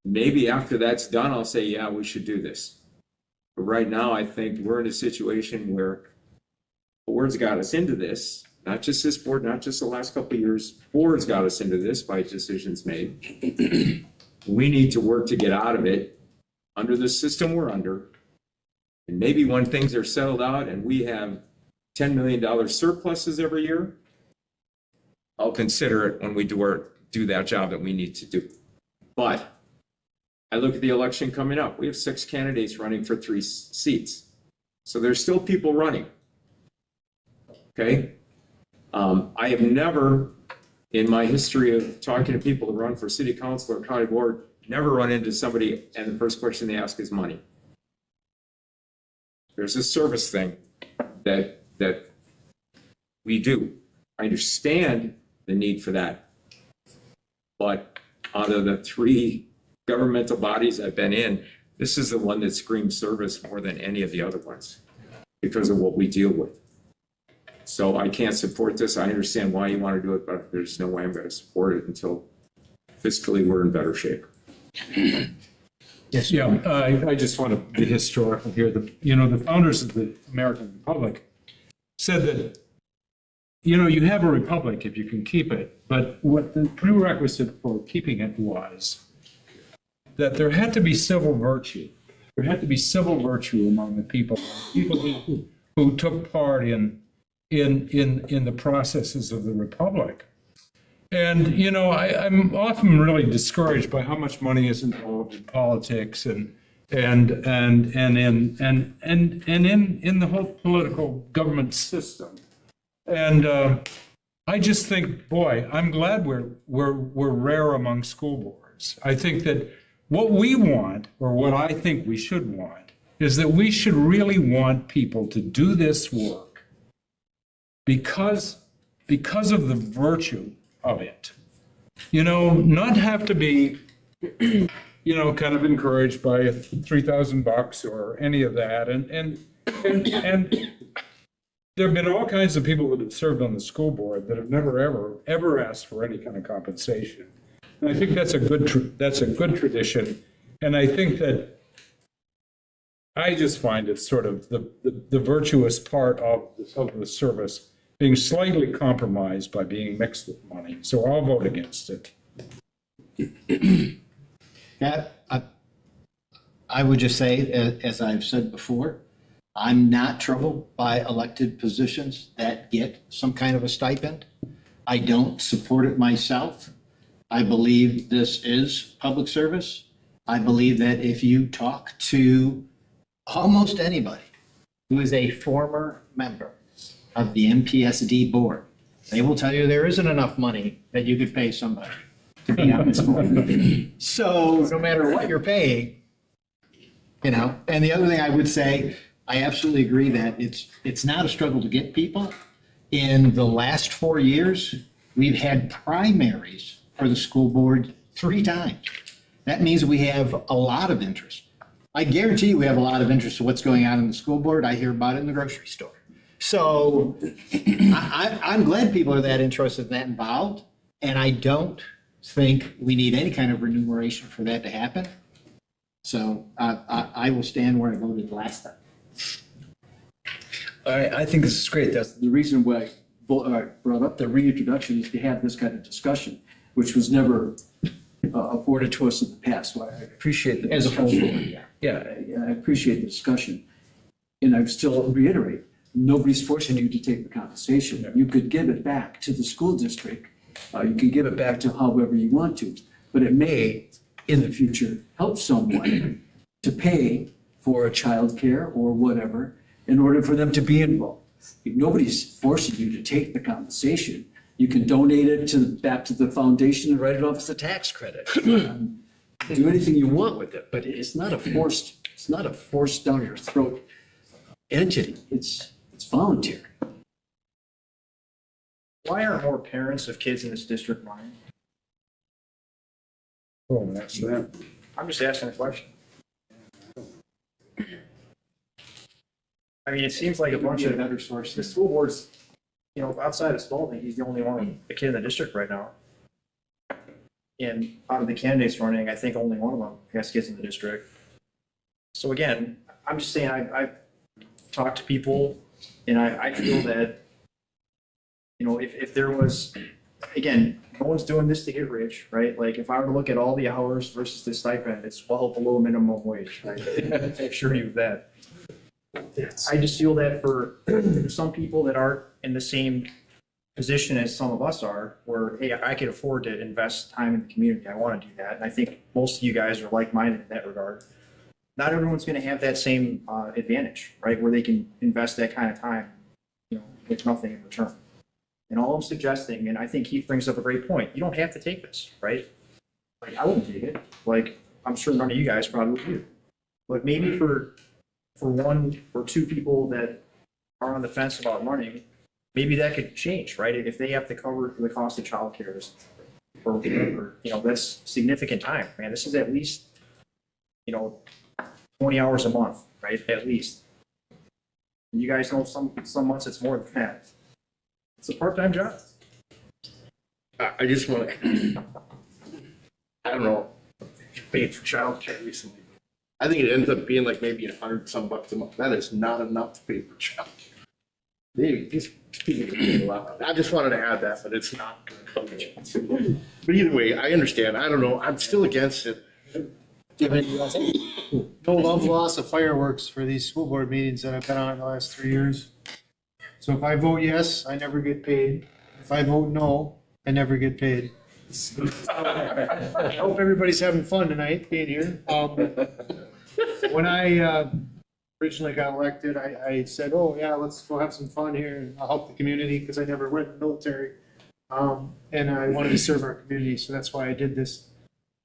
maybe after that's done, I'll say, yeah, we should do this. But right now, I think we're in a situation where the board's got us into this, not just this board, not just the last couple of years, board's got us into this by decisions made. We need to work to get out of it under the system we're under. And maybe when things are settled out and we have $10 million surpluses every year, I'll consider it when we do that job that we need to do. But I look at the election coming up. We have 6 candidates running for 3 seats. So there's still people running. Okay? I have never, in my history of talking to people who run for city council or county board, never run into somebody and the first question they ask is money. There's a service thing that we do. I understand the need for that. But out of the 3 governmental bodies I've been in, this is the one that screams service more than any of the other ones. because of what we deal with. So I can't support this. I understand why you want to do it, but there's no way I'm going to support it until fiscally we're in better shape. Yes. Yeah, I just want to be historical here. The founders of the American Republic said that, you have a republic if you can keep it, but what the prerequisite for keeping it was that there had to be civil virtue. There had to be civil virtue among the people who took part in the processes of the republic. And, I'm often really discouraged by how much money is involved in politics and in the whole political government system. And I just think, boy, I'm glad we're rare among school boards. I think that what we want, or what I think we should want, is that we should really want people to do this work because of the virtue of it. Not have to be, kind of encouraged by $3,000 or any of that. And there have been all kinds of people that have served on the school board that have never, ever asked for any kind of compensation. And I think that's a good tradition. And I think that I just find it sort of the virtuous part of the service being slightly compromised by being mixed with money. So I'll vote against it. Yeah, I would just say, as I've said before, I'm not troubled by elected positions that get some kind of a stipend. I don't support it myself. I believe this is public service. I believe that if you talk to almost anybody who is a former member of the MPSD board, they will tell you there isn't enough money that you could pay somebody to be on this board. So no matter what you're paying, and the other thing I would say, I absolutely agree that it's not a struggle to get people. In the last 4 years, we've had primaries for the school board 3 times. That means we have a lot of interest. I guarantee you we have a lot of interest in what's going on in the school board. I hear about it in the grocery store. So I'm glad people are that interested and that involved. And I don't think we need any kind of remuneration for that to happen. So I will stand where I voted last time. I think this is great. That's the reason why I brought up the reintroduction, is to have this kind of discussion, which was never afforded to us in the past. So I appreciate the discussion. I appreciate the discussion. And I still reiterate, nobody's forcing you to take the compensation. You could give it back to the school district. You can give it back to however you want to, but it may, in the future, help someone to pay for childcare or whatever in order for them to be involved. Nobody's forcing you to take the compensation. You can donate it back to the foundation and write it off as a tax credit. Do anything you want with it, but it's not a forced down your throat entity. It's voluntary. Why aren't more parents of kids in this district lying? Oh, that's that. I'm just asking a question. I mean, it seems like a bunch of better sources. The school board's, outside of Spalding, he's the only one, a kid in the district right now. And out of the candidates running, I think only one of them has kids in the district. So again, I'm just saying, I've talked to people, and I feel that, if there was, again, no one's doing this to get rich, right? Like, if I were to look at all the hours versus the stipend, it's well below minimum wage, right? I assure you of that. I just feel that for some people that aren't in the same position as some of us are, where, hey, I can afford to invest time in the community, I want to do that. And I think most of you guys are like-minded in that regard. Not everyone's going to have that same advantage, right? Where they can invest that kind of time, with nothing in return. And all I'm suggesting, and I think Keith brings up a great point, you don't have to take this, right? Like, I wouldn't take it. Like, I'm sure none of you guys probably do. But maybe for 1 or 2 people that are on the fence about running, maybe that could change, right? If they have to cover the cost of childcare or whatever, that's significant time, man. This is at least, 20 hours a month, right? At least. And you guys know some months it's more than that. It's a part-time job. I just want to, I don't know, paid for childcare recently. I think it ends up being like maybe $100 a month. That is not enough to pay for childcare. These people are paying a lot. I just wanted to add that, but it's not going to cover. But either way, I understand. I don't know. I'm still against it. No love loss of fireworks for these school board meetings that I've been on in the last 3 years. So if I vote yes, I never get paid. If I vote no, I never get paid. I hope everybody's having fun tonight being here. When I originally got elected, I said, oh yeah, let's go have some fun here and I'll help the community because I never went in the military. And I wanted to serve our community, so that's why I did this.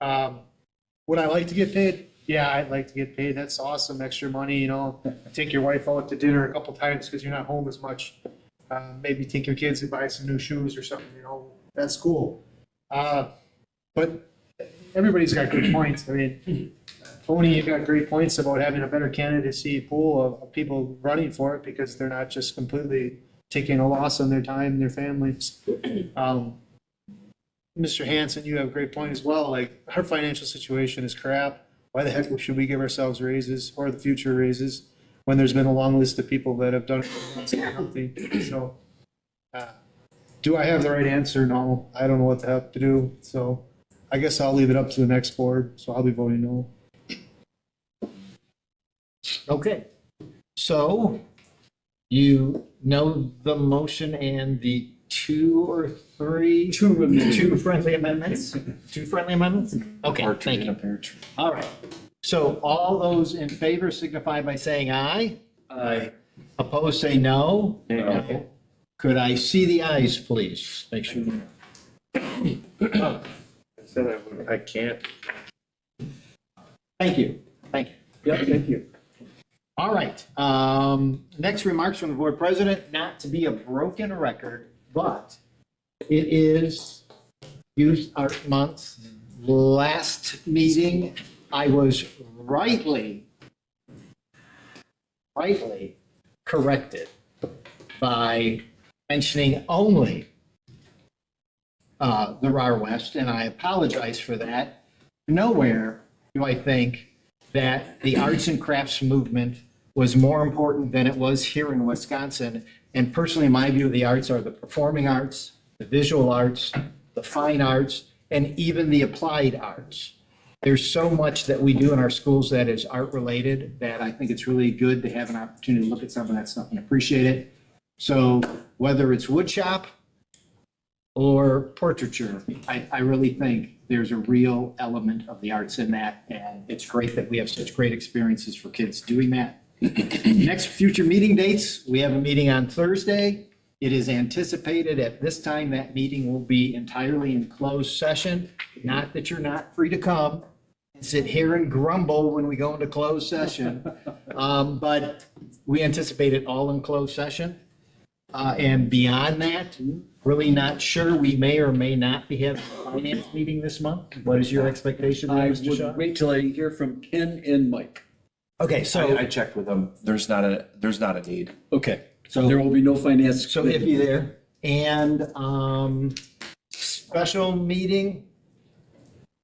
Would I like to get paid? Yeah, I'd like to get paid. That's awesome, extra money, you know. Take your wife out to dinner a couple times because you're not home as much. Maybe take your kids and buy some new shoes or something, you know. That's cool. But everybody's got good points. I mean, Tony, you got great points about having a better candidacy pool of people running for it because they're not just completely taking a loss on their time and their families. Mr. Hanson, you have a great point as well. Like, our financial situation is crap. Why the heck should we give ourselves raises or the future raises when there's been a long list of people that have done something? So, do I have the right answer? No, I don't know what the heck to do. So, I guess I'll leave it up to the next board. So I'll be voting no. Okay, so you know the motion and the two friendly amendments? Two friendly amendments? Okay, thank you. All right, so all those in favor signify by saying aye. Aye. Opposed, say no. No. Could I see the ayes, please? Make sure. I said I can't. Thank you, thank you. Yeah, thank you. All right, next remarks from the board president, not to be a broken record, but it is Youth Art Month. Last meeting, I was rightly corrected by mentioning only the RAR West, and I apologize for that. Nowhere do I think that the arts and crafts movement was more important than it was here in Wisconsin. And personally, my view of the arts are the performing arts, the visual arts, the fine arts, and even the applied arts. There's so much that we do in our schools that is art related that I think it's really good to have an opportunity to look at some of that stuff and appreciate it. So whether it's woodshop or portraiture, I really think there's a real element of the arts in that, and it's great that we have such great experiences for kids doing that. Next future meeting dates, we have a meeting on Thursday. It is anticipated at this time that meeting will be entirely in closed session. Not that you're not free to come and sit here and grumble when we go into closed session, but we anticipate it all in closed session. And beyond that, really not sure. We may or may not be having a finance meeting this month. What is your expectation, Mr. Shaw? Wait till I hear from Ken and Mike. Okay, so I checked with them. There's not a need. Okay, so there will be no finance. So iffy there. And special meeting,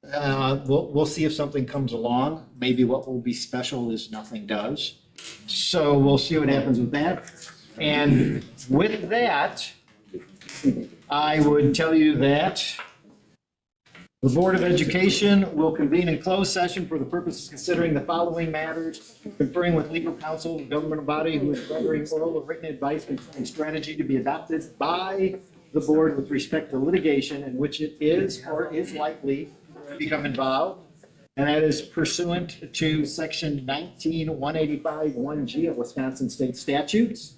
we'll see if something comes along. Maybe what will be special is nothing does. So we'll see what happens with that. And with that, I would tell you that the Board of Education will convene in closed session for the purpose of considering the following matters: conferring with legal counsel, the governmental body who is rendering oral or written advice concerning strategy to be adopted by the board with respect to litigation in which it is or is likely to become involved. And that is pursuant to section 19-185-1G of Wisconsin state statutes,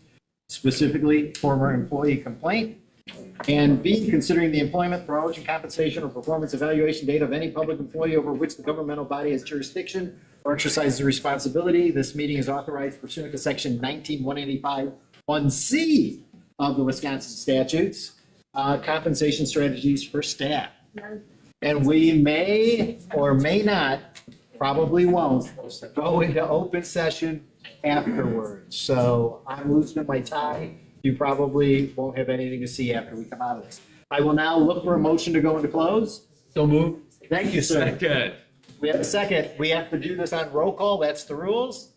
specifically former employee complaint. And B, considering the employment, promotion, compensation, or performance evaluation data of any public employee over which the governmental body has jurisdiction or exercises responsibility. This meeting is authorized pursuant to section 19-185-1C of the Wisconsin statutes, compensation strategies for staff. And we may or may not, probably won't, go into open session afterwards. So I'm losing my tie. You probably won't have anything to see after we come out of this. I will now look for a motion to go into close. So move. Thank you, sir. Second. We have a second. We have to do this on roll call. That's the rules.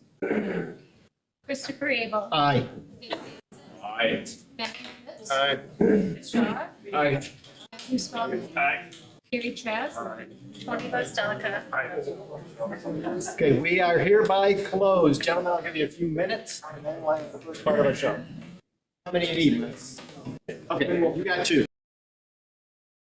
Christopher Abel. Aye. Aye. Matthew Phipps. Aye. Shaw. Aye. Matthew Spalding. Aye. Gary Trask. Tony Vosdelica. Okay, we are hereby closed. Gentlemen, I'll give you a few minutes and then we'll have the first part of our show. How many do you need? Okay, you got two.